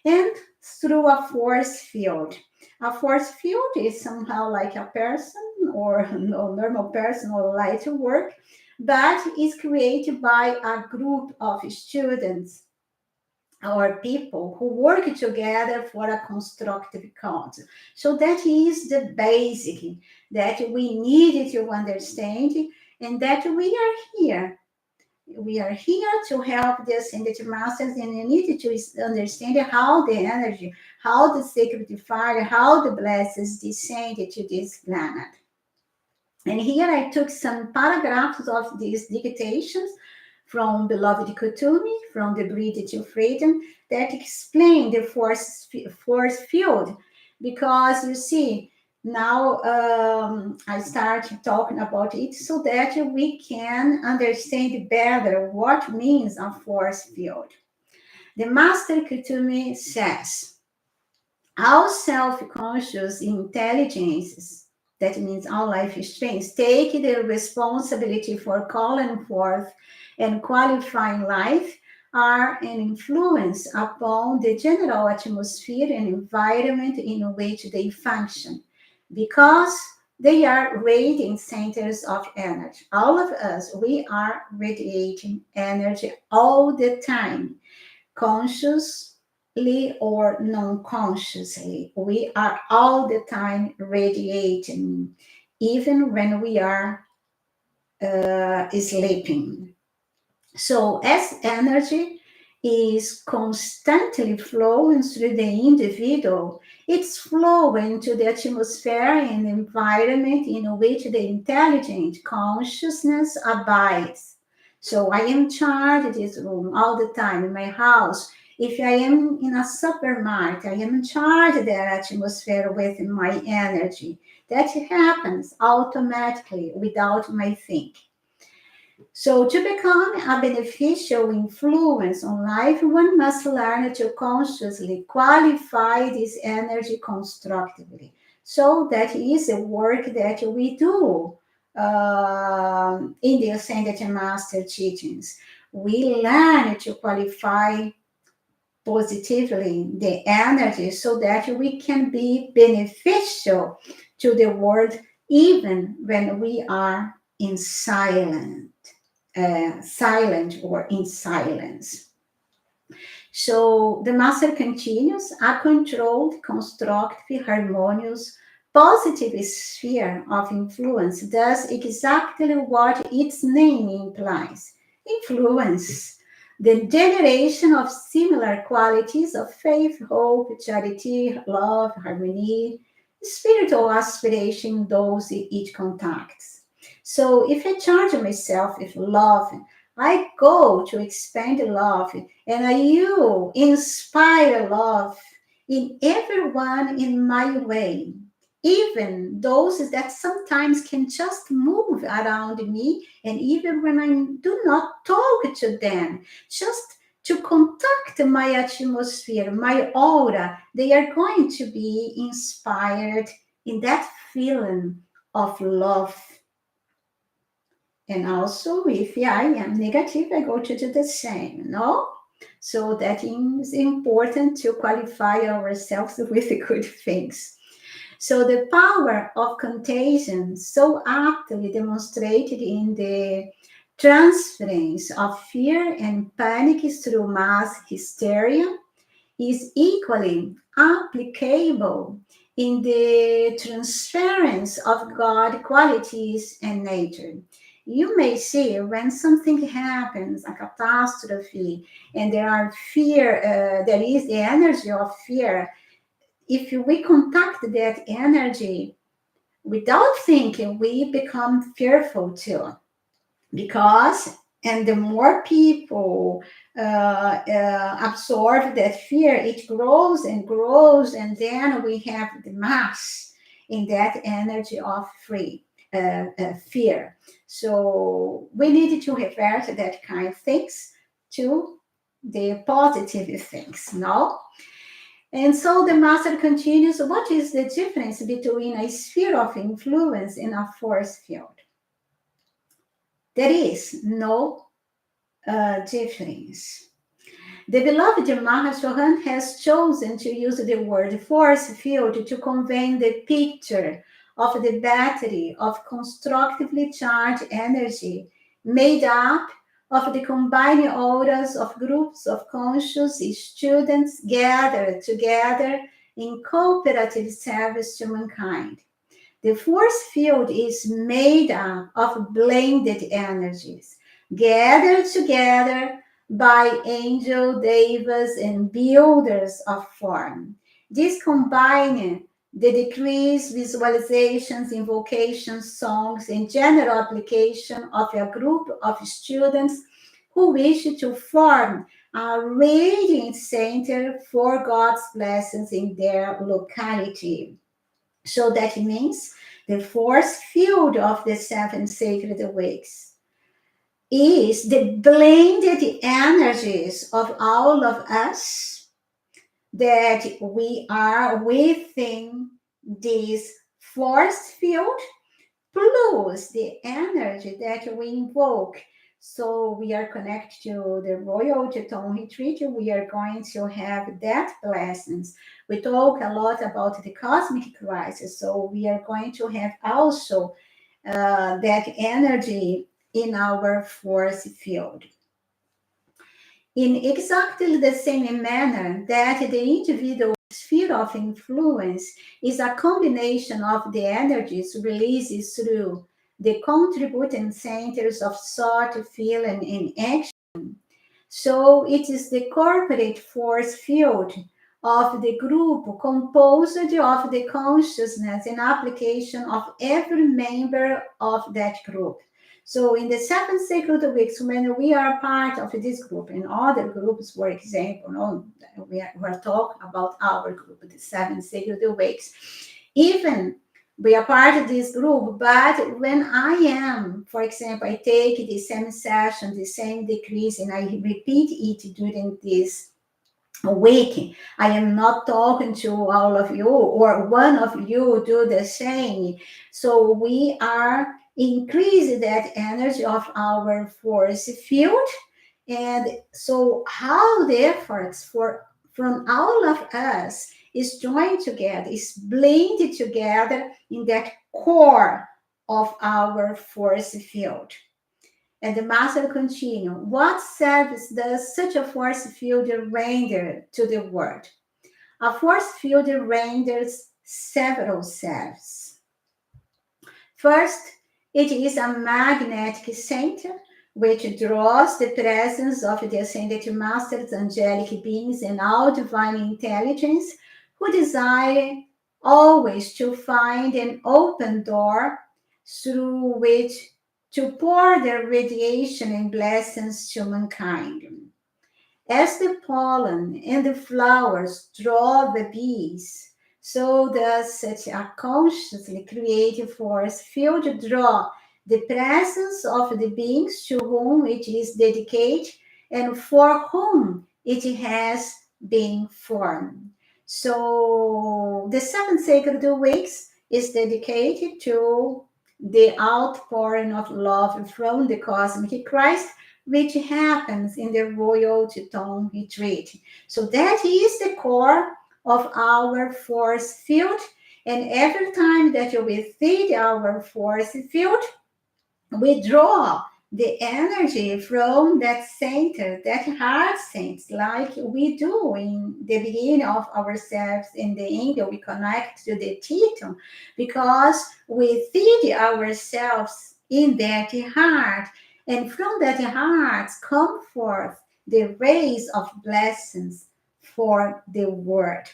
and through a force field. A force field is somehow like a person or no normal person or light work, but is created by a group of students or people who work together for a constructive cause. So that is the basic that we need to understand, and that we are here. We are here to help the ascended masters, and you need to understand how the energy, how the sacred fire, how the blessings descend to this planet. And here I took some paragraphs of these dictations from beloved Kutumi, from the Bridge to Freedom, that explain the force field. Because you see, now I start talking about it so that we can understand better what means a force field. The Master Kutumi says, all self-conscious intelligences, that means all life strengths, take the responsibility for calling forth and qualifying life, are an influence upon the general atmosphere and environment in which they function. Because They are radiant centers of energy. All of us, we are radiating energy all the time, consciously or non-consciously. We are all the time radiating, even when we are sleeping. So, as energy is constantly flowing through the individual, it's flowing to the atmosphere and environment in which the intelligent consciousness abides. So, I am charged in this room all the time in my house. If I am in a supermarket, I am charged that atmosphere with my energy. That happens automatically without my thinking. So, to become a beneficial influence on life, one must learn to consciously qualify this energy constructively. So, that is the work that we do in the Ascended Master teachings. We learn to qualify positively the energy so that we can be beneficial to the world even when we are in silent or in silence. So the master continues a controlled, constructive, harmonious, positive sphere of influence does exactly what its name implies: influence. The generation of similar qualities of faith, hope, charity, love, harmony, spiritual aspiration, those it contacts. So if I charge myself with love, I go to expand love, and you inspire love in everyone in my way, even those that sometimes can just move around me, and even when I do not talk to them, just to contact my atmosphere, my aura, they are going to be inspired in that feeling of love. And also, if I am negative, I go to do the same, no? So that is important to qualify ourselves with good things. So the power of contagion, so aptly demonstrated in the transference of fear and panic through mass hysteria, is equally applicable in the transference of God qualities and nature. You may see when something happens, a catastrophe, and there is the energy of fear. If we contact that energy without thinking, we become fearful too, because and the more people absorb that fear, it grows and grows, and then we have the mass in that energy of fear. So we need to revert that kind of things to the positive things, no? And so the master continues, what is the difference between a sphere of influence and a force field? There is no difference. The beloved Mahashohan has chosen to use the word force field to convey the picture of the battery of constructively charged energy made up of the combined auras of groups of conscious students gathered together in cooperative service to mankind. The force field is made up of blended energies, gathered together by angel devas and builders of form. These combine the decrees, visualizations, invocations, songs, and general application of a group of students who wish to form a radiant center for God's blessings in their locality. So that means the force field of the seven sacred weeks is the blended energies of all of us that we are within this force field, plus the energy that we invoke So we are connected to the Royal Teton Retreat. We are going to have that blessings. We talk a lot about the cosmic crisis, so we are going to have also that energy in our force field. In exactly the same manner that the individual sphere of influence is a combination of the energies released through the contributing centers of thought, feeling, and action. So it is the corporate force field of the group composed of the consciousness and application of every member of that group. So in the seven sacred weeks, when we are part of this group and other groups, for example, no, we're talking about our group, the seven sacred weeks. Even we are part of this group, but when I am, for example, I take the same session, the same decrease, and I repeat it during this week, I am not talking to all of you, or one of you do the same. So we are increasing that energy of our force field. And so how the efforts from all of us is joined together, is blended together in that core of our force field. And the master continued, what service does such a force field render to the world? A force field renders several services. First, it is a magnetic center which draws the presence of the ascended masters, angelic beings, and all divine intelligence who desire always to find an open door through which to pour their radiation and blessings to mankind. As the pollen and the flowers draw the bees, so does such a consciously creative force field draw the presence of the beings to whom it is dedicated and for whom it has been formed. So the seven sacred weeks is dedicated to the outpouring of love from the cosmic Christ, which happens in the Royal Teton Retreat. So that is the core of our force field. And every time that we feed our force field, we draw the energy from that center, that heart center, like we do in the beginning of ourselves in the angel. We connect to the Teton because we feed ourselves in that heart. And from that heart come forth the rays of blessings for the world.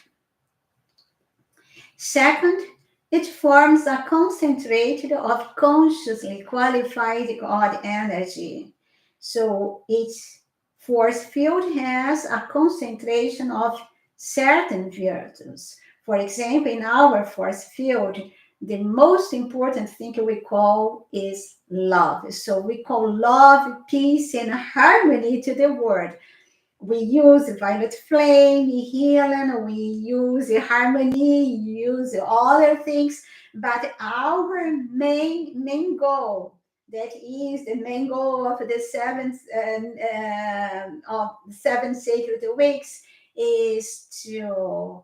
Second, it forms a concentrated of consciously qualified God energy. So each force field has a concentration of certain virtues. For example, in our force field, the most important thing we call is love. So we call love, peace, and harmony to the world. We use violet flame, healing, we use harmony, use other things, but our main goal, that is the main goal of the seven sacred weeks, is to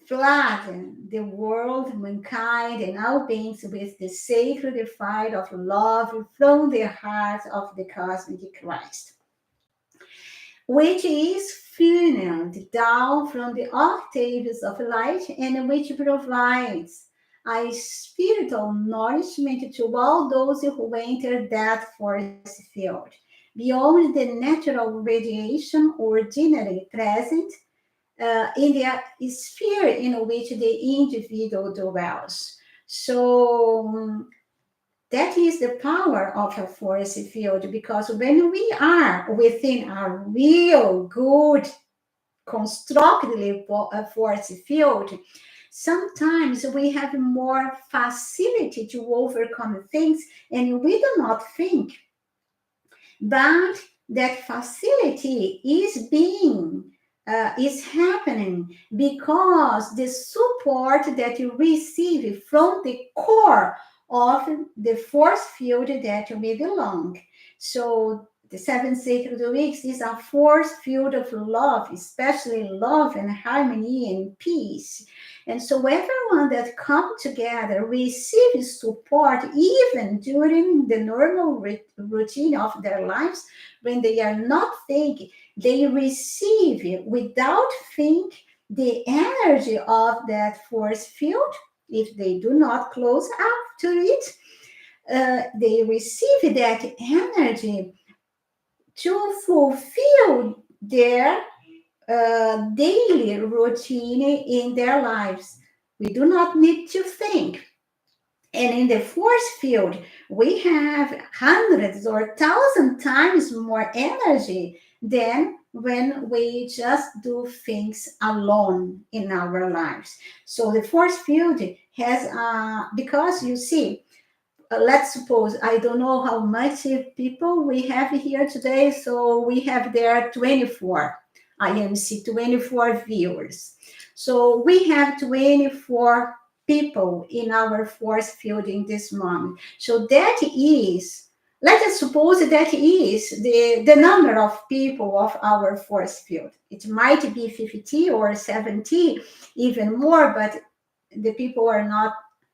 flood the world, mankind, and all beings with the sacred fire of love from the heart of the cosmic Christ, which is funneled down from the octaves of light and which provides a spiritual nourishment to all those who enter that force field, beyond the natural radiation ordinarily present in the sphere in which the individual dwells. So that is the power of a force field, because when we are within a real good constructively force field, sometimes we have more facility to overcome things and we do not think, but that facility is happening because the support that you receive from the core of the force field that we belong. So the seven sacred weeks is a force field of love, especially love and harmony and peace. And so everyone that come together receives support even during the normal routine of their lives when they are not thinking. They receive it without think the energy of that force field. If they do not close up to it, they receive that energy to fulfill their daily routine in their lives. We do not need to think. And in the force field, we have hundreds or thousand times more energy than when we just do things alone in our lives. So the force field has, because you see, let's suppose I don't know how much people we have here today, so we have there 24 IMC 24 viewers. So we have 24 people in our force field in this moment. So that is, let us suppose that is the number of people of our force field. It might be 50 or 70, even more, but the people are not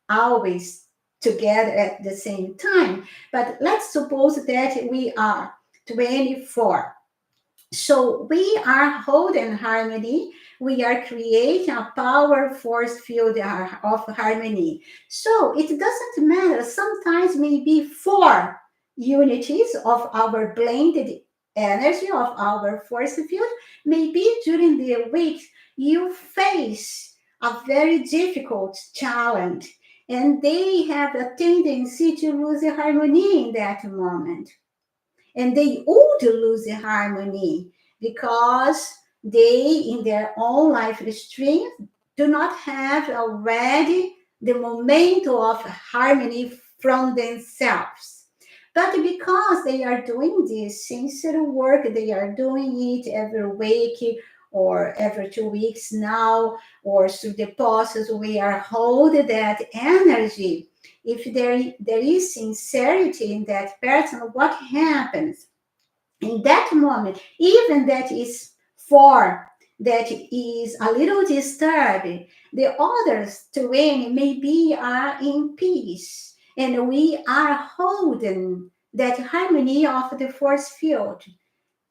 always together at the same time. But let's suppose that we are 24. So we are holding harmony. We are creating a power force field of harmony. So it doesn't matter. Sometimes maybe four unities of our blended energy of our force field. Maybe during the week you face a very difficult challenge, and they have a tendency to lose the harmony in that moment, and they would lose the harmony because they, in their own life strength, do not have already the momentum of harmony from themselves. But because they are doing this sincere work, they are doing it every week or every 2 weeks now, or through the process, we are holding that energy. If there is sincerity in that person, what happens? In that moment, even that is four, that is a little disturbed, the others 20 maybe are in peace, and we are holding that harmony of the force field.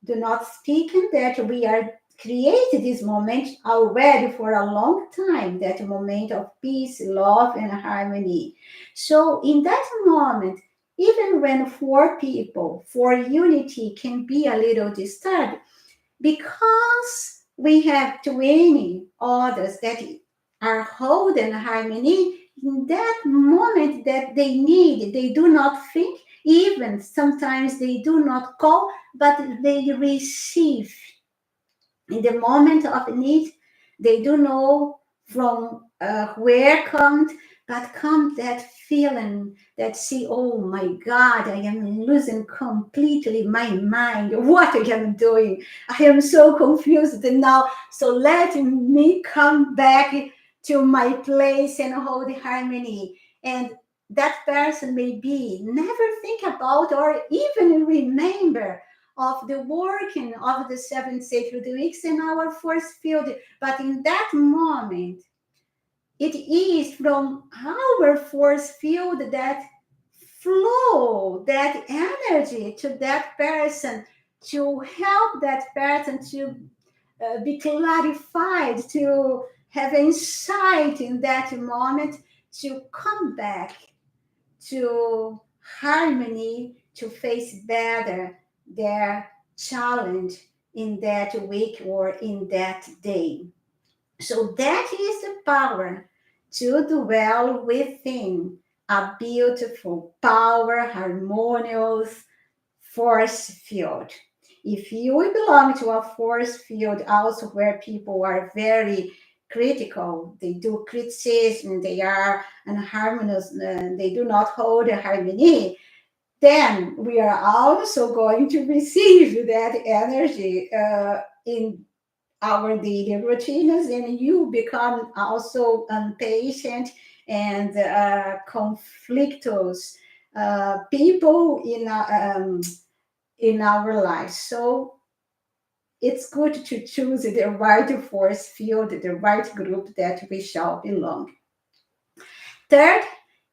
Do not speak in that we are created this moment already for a long time, that moment of peace, love, and harmony. So in that moment, even when four people, for unity can be a little disturbed, because we have 20 others that are holding harmony, in that moment that they need, they do not think, even sometimes they do not call, but they receive. In the moment of need, they do know from where comes, but comes that feeling that see, oh my God, I am losing completely my mind. What I am doing? I am so confused now. So let me come back to my place and hold harmony. And that person may be never think about or even remember of the working of the seven sacred weeks in our force field. But in that moment, it is from our force field that flow that energy to that person, to help that person to be clarified, to have insight in that moment, to come back to harmony, to face better their challenge in that week or in that day. So that is the power to dwell within a beautiful, power, harmonious force field. If you belong to a force field also where people are very critical, they do criticism, they are unharmonious, they do not hold a harmony, then we are also going to receive that energy in our daily routines, and you become also impatient and conflictuous people in in our lives. So it's good to choose the right force field, the right group that we shall belong. Third,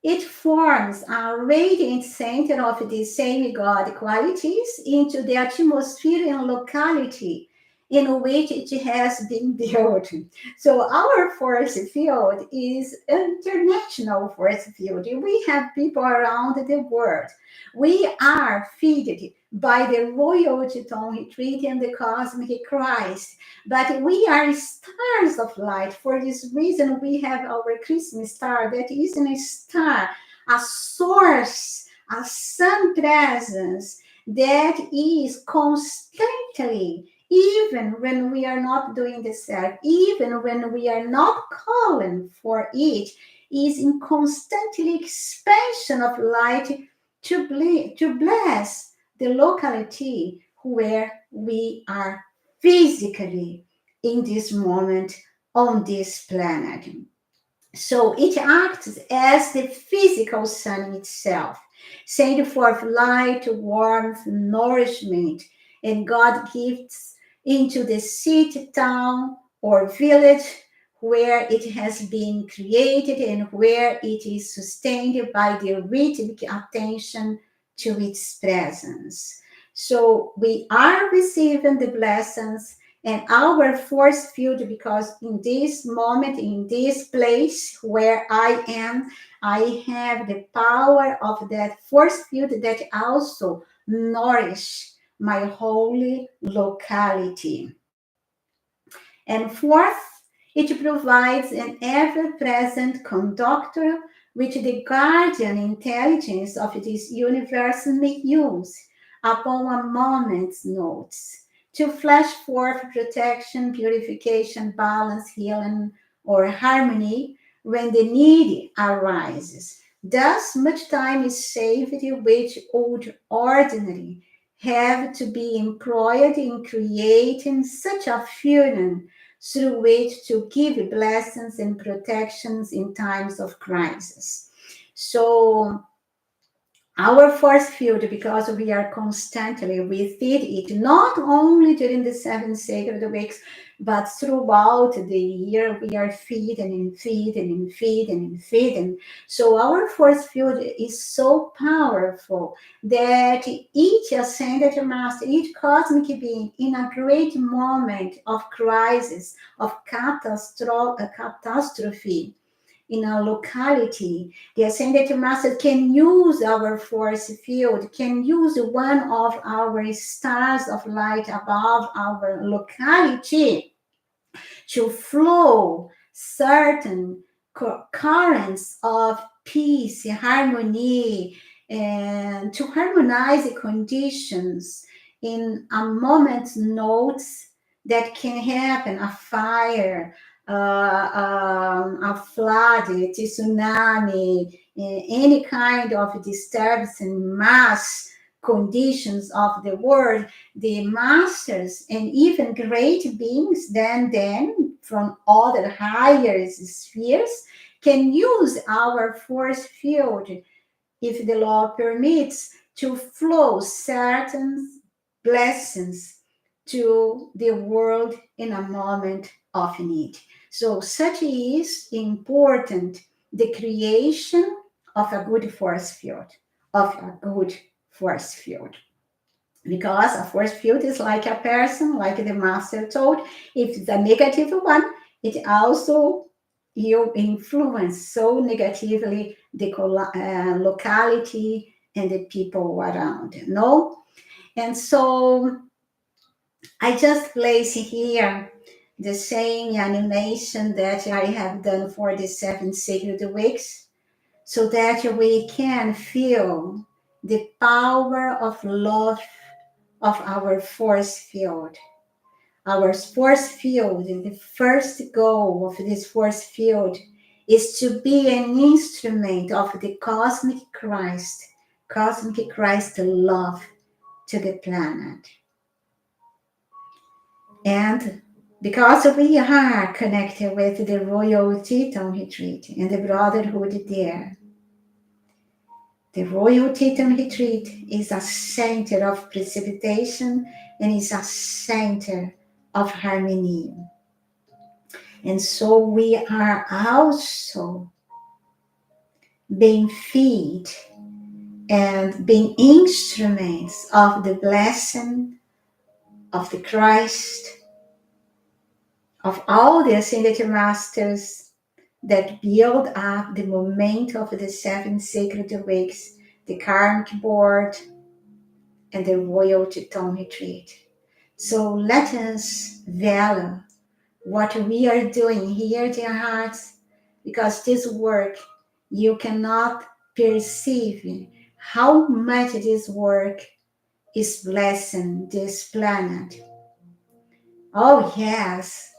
it forms a radiant center of the same God qualities into the atmosphere and locality in which it has been built. So our force field is international force field. We have people around the world. We are fed by the royal Teton retreat and the cosmic Christ. But we are stars of light. For this reason, we have our Christmas star that isn't a star, a source, a sun presence that is constantly, even when we are not doing the self, even when we are not calling for it, is in constantly expansion of light to bless the locality where we are physically in this moment on this planet. So it acts as the physical sun itself, sending forth light, warmth, nourishment, and God gives into the city, town, or village where it has been created and where it is sustained by the rhythmic attention to its presence. So we are receiving the blessings and our force field, because in this moment, in this place where I am, I have the power of that force field that also nourish my holy locality. And fourth, it provides an ever-present conductor which the guardian intelligence of this universe may use upon a moment's notice to flash forth protection, purification, balance, healing, or harmony when the need arises. Thus, much time is saved which would ordinarily have to be employed in creating such a fusion through which to give blessings and protections in times of crisis. So our force field, because we are constantly within it, not only during the seven sacred weeks, but throughout the year, we are feeding and feeding and feeding and feeding. So our force field is so powerful that each ascended master, each cosmic being, in a great moment of crisis, of catastrophe, in our locality, the ascended master can use our force field, can use one of our stars of light above our locality to flow certain currents of peace, harmony, and to harmonize the conditions in a moment's notice that can happen, a fire, a flood, a tsunami, any kind of disturbance and mass conditions of the world. The masters and even great beings then from other higher spheres can use our force field, if the law permits, to flow certain blessings to the world in a moment of need. So such is important the creation of a good force field, of a good force field. Because a force field is like a person, like the master told, if it's a negative one, it also you influence so negatively the locality and the people around. No, and so I just place here the same animation that I have done for the 7 sacred weeks, so that we can feel the power of love of our force field. Our force field, and the first goal of this force field is to be an instrument of the cosmic Christ love to the planet. And because we are connected with the Royal Teton Retreat and the Brotherhood there, The Royal Titan Retreat is a center of precipitation and is a center of harmony. And so we are also being fed and being instruments of the blessing of the Christ, of all the ascended masters that build up the moment of the seven sacred weeks, the karmic board, and the royal Teton retreat. So let us value what we are doing here, dear hearts, because this work, you cannot perceive how much this work is blessing this planet. Oh yes,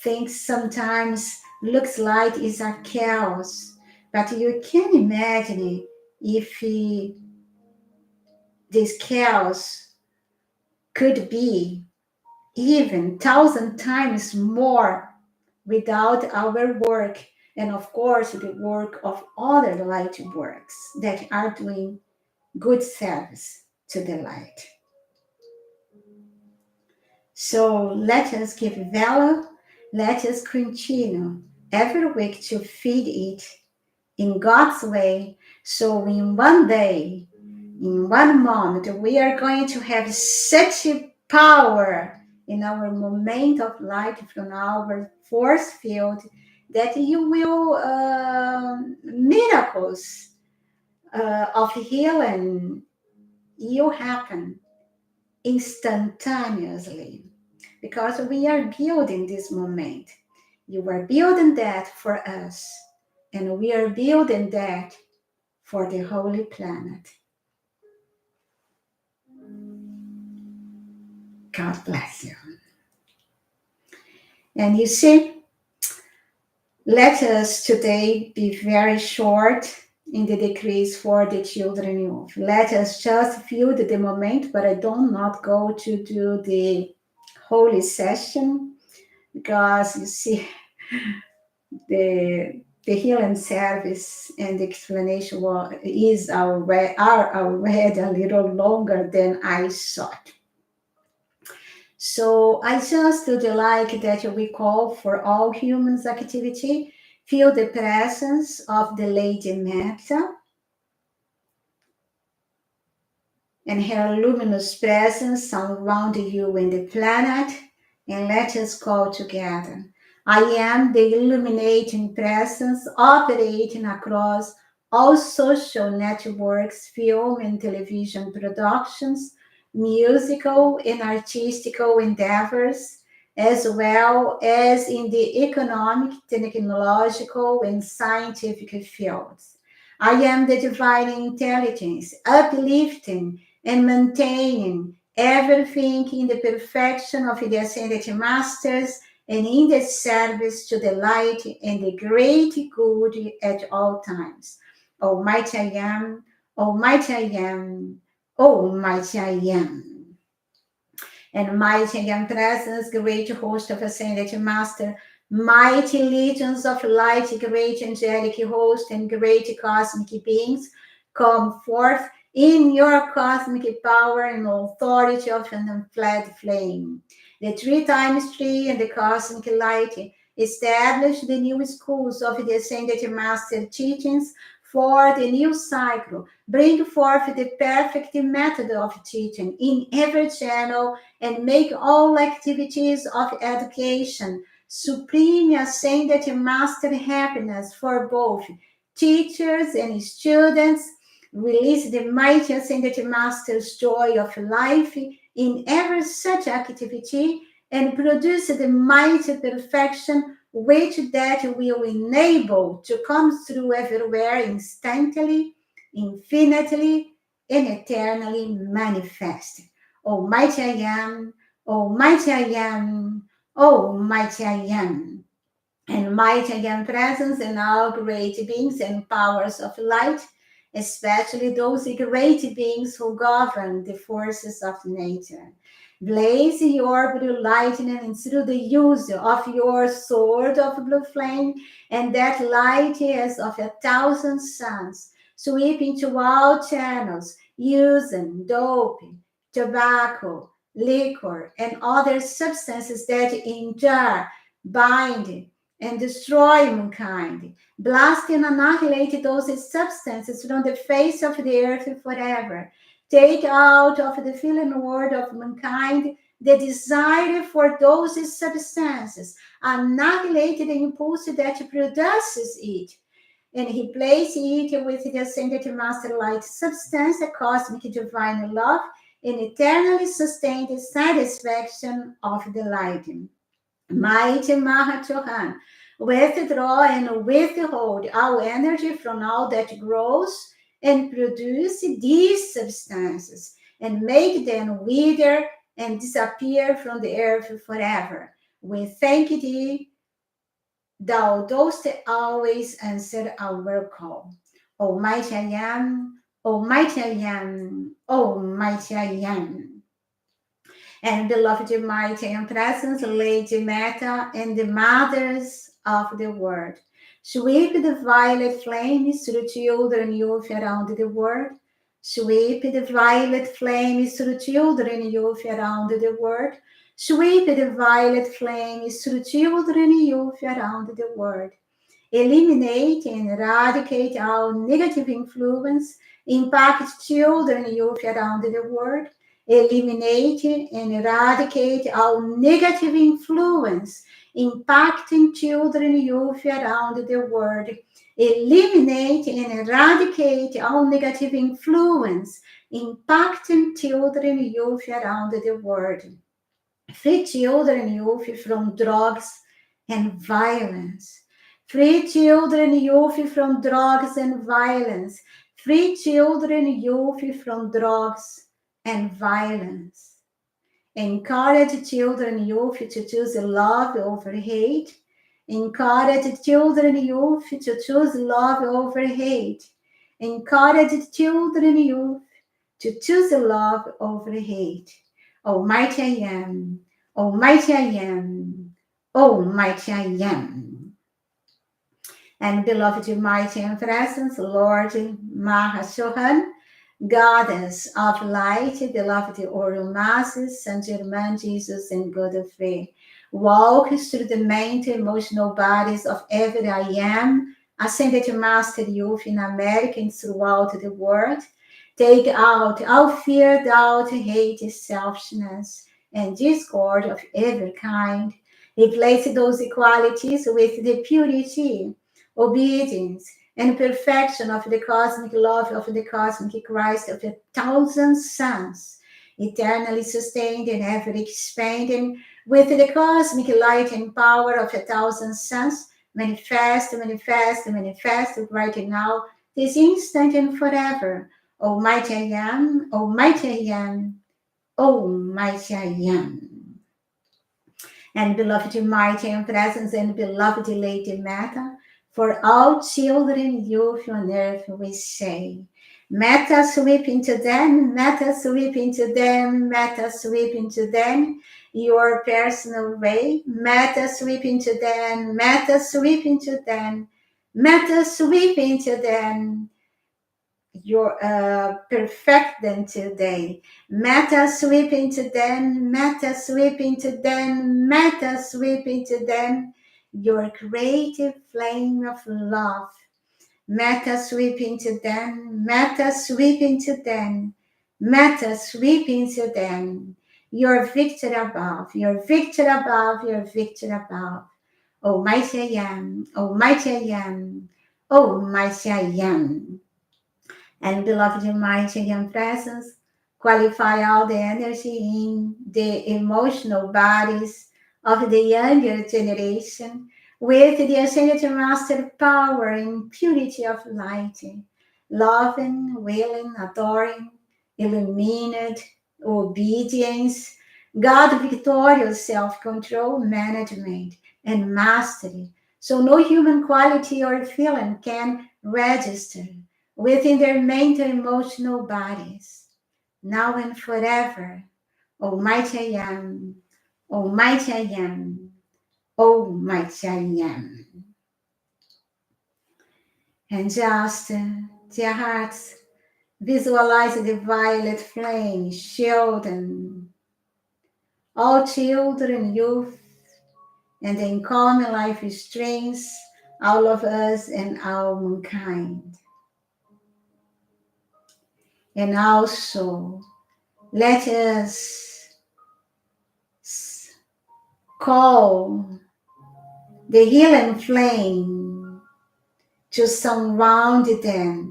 things sometimes looks like it's a chaos, but you can imagine if this chaos could be even 1,000 times more without our work, and of course the work of other light works that are doing good service to the light. So let us give value, let us continue every week to feed it in God's way. So in one day, in one moment, we are going to have such a power in our moment of light from our force field that you will miracles of healing you happen instantaneously because we are building this moment. You are building that for us, and we are building that for the holy planet. God bless you. And you see, let us today be very short in the decrees for the children youth. Let us just feel the moment, but I do not go to do the holy session because you see, the healing service and the explanation are already a little longer than I thought. So I just would like that we call for all humans activity, feel the presence of the Lady Meta and her luminous presence surround you and the planet, and let us call together. I am the illuminating presence operating across all social networks, film and television productions, musical and artistical endeavors, as well as in the economic, technological, and scientific fields. I am the divine intelligence, uplifting and maintaining everything in the perfection of the ascended masters and in the service to the light and the great good at all times. Almighty I am, Almighty I am, Almighty I am. And mighty and presence, great host of ascended master, mighty legions of light, great angelic host, and great cosmic beings, come forth in your cosmic power and authority of an unfled flame. The 3 times 3 and the cosmic light establish the new schools of the ascended master teachings for the new cycle. Bring forth the perfect method of teaching in every channel and make all activities of education supreme ascended master happiness for both teachers and students. Release the mighty ascended master's joy of life in every such activity and produce the mighty perfection which that will enable to come through everywhere instantly, infinitely, and eternally manifest. Almighty I am, Almighty I am, Almighty I am. And mighty I am presence in all great beings and powers of light, especially those great beings who govern the forces of nature. Blaze your blue lightning through the use of your sword of blue flame, and that light is of 1,000 suns, sweep into all channels, using dope, tobacco, liquor, and other substances that injure, bind, and destroy mankind. Blast and annihilate those substances from the face of the earth forever. Take out of the feeling world of mankind the desire for those substances, annihilate the impulse that produces it, and replace it with the ascended master light substance, the cosmic divine love, and eternally sustained satisfaction of the light. Mighty Mahachohan, withdraw and withhold our energy from all that grows and produce these substances, and make them wither and disappear from the earth forever. We thank thee, thou dost always answer our call. Almighty I am, Almighty I am, Almighty I am. And beloved mighty and presence, Lady Meta, and the mothers of the world. Sweep the violet flames through children youth around the world. Sweep the violet flames through children youth around the world. Sweep the violet flames through children youth around the world. Eliminate and eradicate all negative influence, impact children youth around the world. Eliminate and eradicate all negative influence, impacting children youth around the world. Eliminate and eradicate all negative influence, impacting children youth around the world. Free children youth from drugs and violence. Free children youth from drugs and violence. Free children youth from drugs and violence. Encourage children youth to choose love over hate. Encourage children youth to choose love over hate. Encourage children youth to choose love over hate. Almighty I am, Almighty I am, Almighty I am. And beloved mighty and presence, Lord Mahashohan, Goddess of light, beloved Orion Masses, Saint Germain, Jesus, and God of Faith, walk through the mental, emotional bodies of every I am, ascended Master Youth in America and throughout the world. Take out all fear, doubt, hate, selfishness, and discord of every kind. Replace those qualities with the purity, obedience, and perfection of the cosmic love of the cosmic Christ of 1,000 suns, eternally sustained and ever expanding with the cosmic light and power of 1,000 suns, manifest, manifest, manifest right now, this instant and forever. Almighty I am, Almighty I am, Almighty I am. And beloved mighty and presence and beloved Lady Meta, for all children, youth on earth, we say, Meta sweep into them, Meta sweep into them, Meta sweep into them, your personal way, Meta sweep into them, Meta sweep into them, Meta sweep into them, your perfect them today. Meta sweep into them, meta sweep into them, meta sweep into them, your creative flame of love. Meta sweep into them, meta sweep into them, meta sweep into them, your victor above, your victor above, your victor above. Almighty I am, Almighty I am, Almighty I am. And beloved mighty and presence, qualify all the energy in the emotional bodies of the younger generation with the ascended master power and purity of light, loving, willing, adoring, illumined, obedience, God victorious self-control, management, and mastery. So no human quality or feeling can register within their mental emotional bodies, now and forever. Almighty I am, Almighty I am, Almighty I am. And just Dear hearts, visualize the violet flame, children, all children, youth, and the incoming life streams, all of us and all mankind. And also, let us call the healing flame to surround them,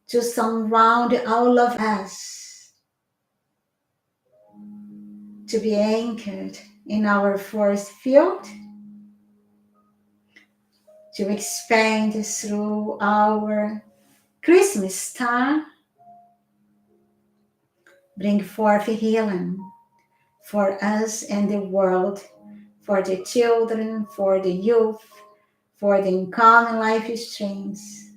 to surround all of us, to be anchored in our force field, to expand through our Christmas star, bring forth healing for us and the world, for the children, for the youth, for the incoming life streams,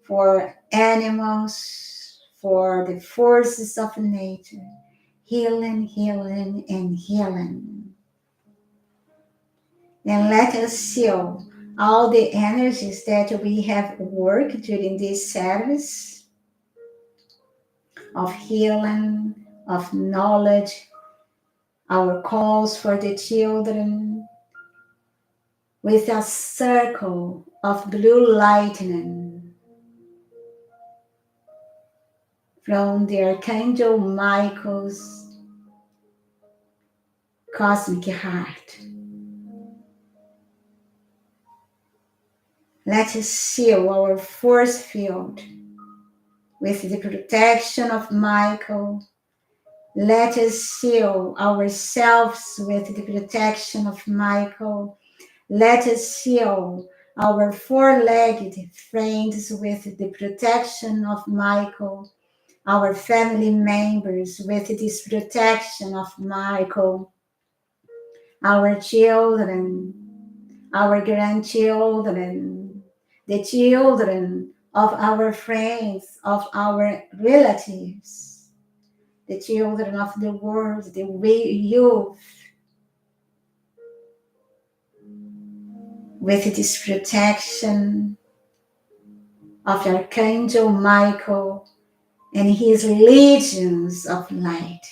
for animals, for the forces of nature. Healing, healing, and healing. And let us seal all the energies that we have worked during this service of healing, of knowledge, our calls for the children, with a circle of blue lightning from the Archangel Michael's cosmic heart. Let us seal our force field with the protection of Michael. Let us seal ourselves with the protection of Michael. Let us seal our four-legged friends with the protection of Michael, our family members with this protection of Michael, our children, our grandchildren, the children of our friends, of our relatives, the children of the world, the youth, with this protection of Archangel Michael and his legions of light.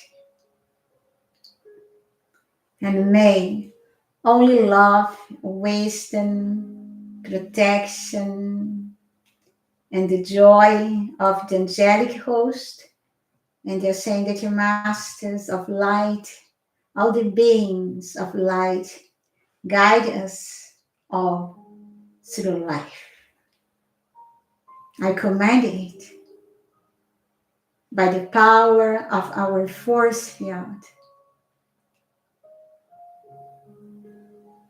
And may only love, wisdom, protection, and the joy of the angelic host and the ascended masters of light, all the beings of light, guide us all through life. I command it by the power of our force field,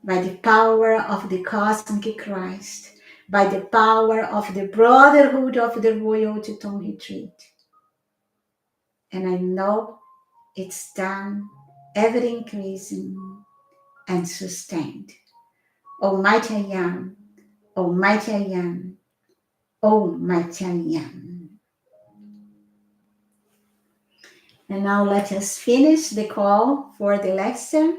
by the power of the cosmic Christ, by the power of the brotherhood of the Royal Teton Retreat. And I know it's done, ever increasing and sustained. Almighty I am, Almighty I am, Almighty I am. And now let us finish the call for the lecture.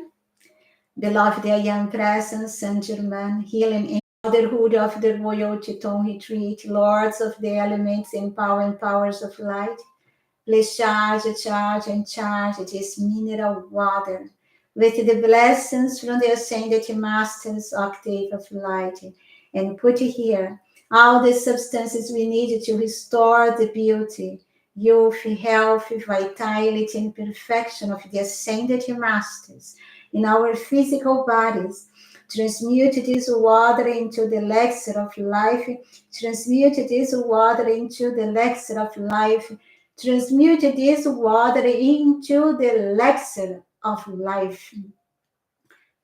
Beloved I am presence, Saint Germain, healing in brotherhood of the Royal Teton Retreat, lords of the elements and powers of light. Please charge this mineral water with the blessings from the ascended masters octave of light, and put here all the substances we need to restore the beauty, youth, health, vitality, and perfection of the ascended masters in our physical bodies. Transmute this water into the elixir of life. Transmute this water into the elixir of life. Transmute this water into the elixir of life.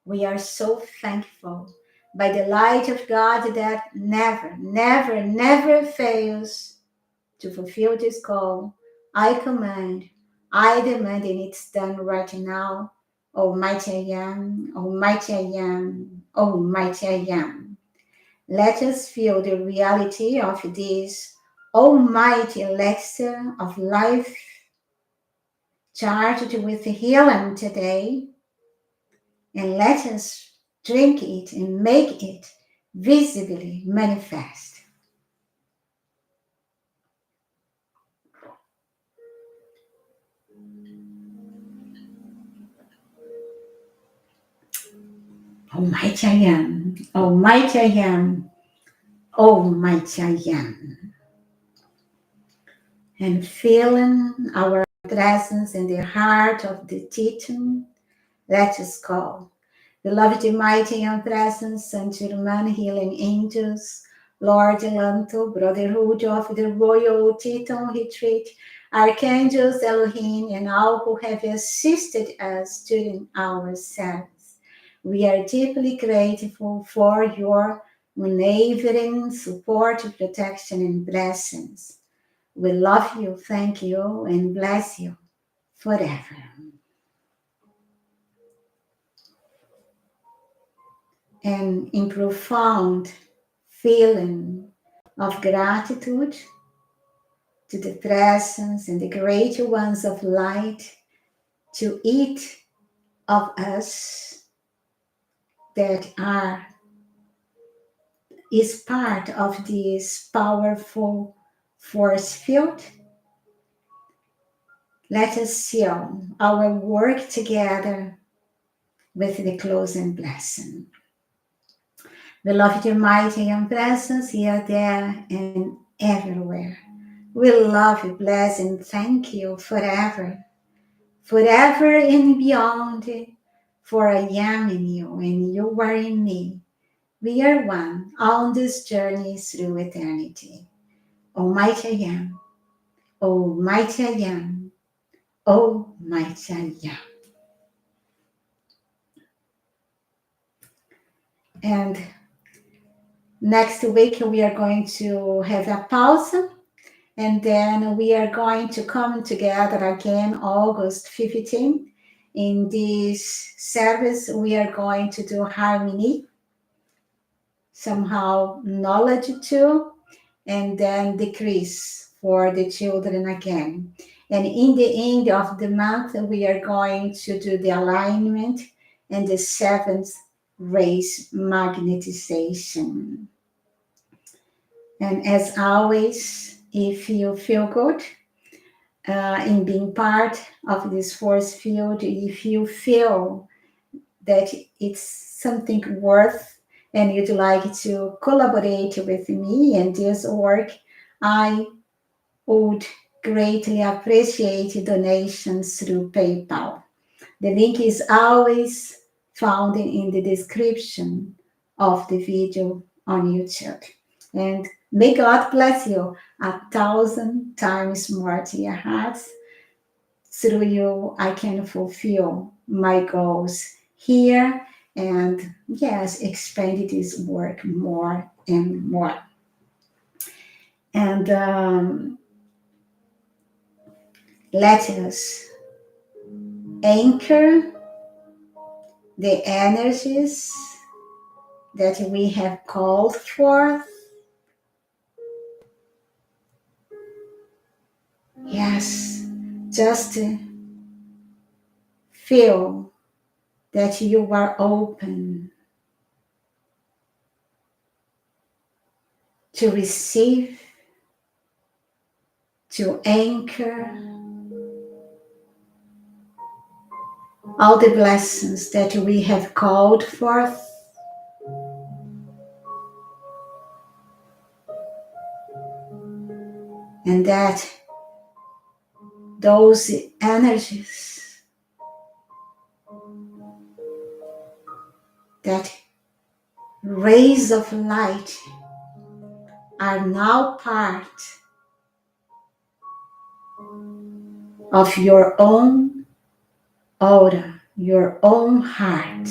We are so thankful by the light of God that never fails to fulfill this call. I command, I demand, and it's done right now. Almighty I am, Almighty I am, Almighty I am. Let us feel the reality of this almighty elixir of life, charged with healing today, and let us drink it and make it visibly manifest. Almighty I am, Almighty I am, Almighty I am. And feeling our presence in the heart of the teaching, let us call. Beloved, mighty and present, Saint Germain, healing angels, Lord Lanto, Brotherhood of the Royal Teton Retreat, Archangels Elohim, and all who have assisted us during our service. We are deeply grateful for your unwavering support, protection, and blessings. We love you, thank you, and bless you forever. And in profound feeling of gratitude to the presence and the greater ones of light, to each of us that is part of this powerful force field. Let us seal our work together with the closing blessing. Beloved, mighty and presence here, there, and everywhere. We love you, bless, and thank you forever, forever and beyond. For I am in you, and you are in me. We are one on this journey through eternity. Almighty I am, Almighty I am, Almighty I am. And next week we are going to have a pause, and then we are going to come together again August 15. In this service, we are going to do harmony, somehow knowledge too, and then decrease for the children again. And in the end of the month, we are going to do the alignment and the seventh race magnetization. And as always, if you feel good in being part of this force field, if you feel that it's something worth and you'd like to collaborate with me in this work, I would greatly appreciate donations through PayPal. The link is always found in the description of the video on YouTube. And may God bless you 1,000 times more to your hearts. Through you, I can fulfill my goals here and, yes, expand this work more and more. And let us anchor the energies that we have called for. Yes, just feel that you are open to receive, to anchor all the blessings that we have called forth. And that those energies, that rays of light are now part of your own aura, your own heart.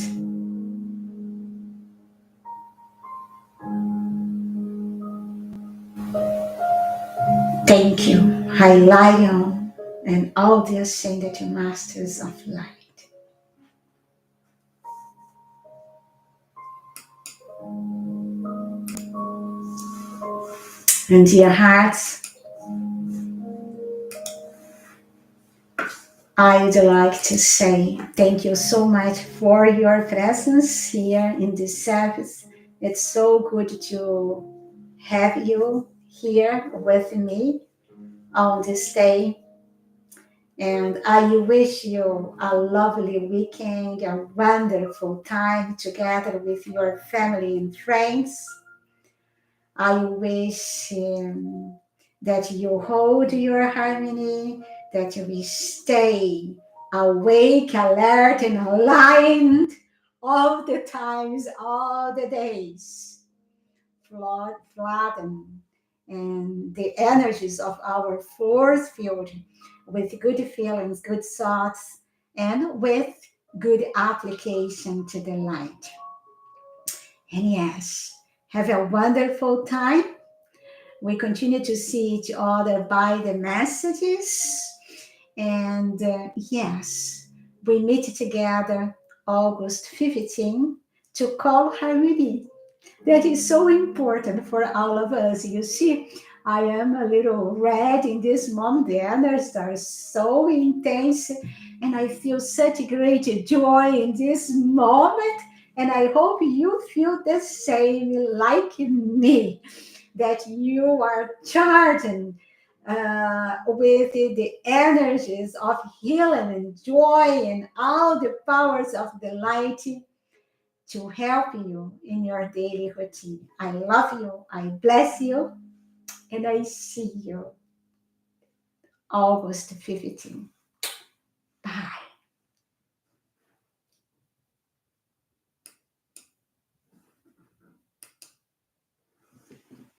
Thank you, High Lion, and all the ascended masters of light. And dear hearts, I would like to say thank you so much for your presence here in this service. It's so good to have you here with me on this day. And I wish you a lovely weekend, a wonderful time together with your family and friends. I wish that you hold your harmony, that you stay awake, alert, and aligned all the times, all the days. Flatten and the energies of our force field with good feelings, good thoughts, and with good application to the light. And yes, have a wonderful time. We continue to see each other by the messages. And yes, we meet together August 15 to call harmony. That is so important for all of us. You see, I am a little red in this moment. The energies are so intense, and I feel such great joy in this moment. And I hope you feel the same like me, that you are charging with the energies of healing and joy and all the powers of the light to help you in your daily routine. I love you, I bless you, and I see you August 15.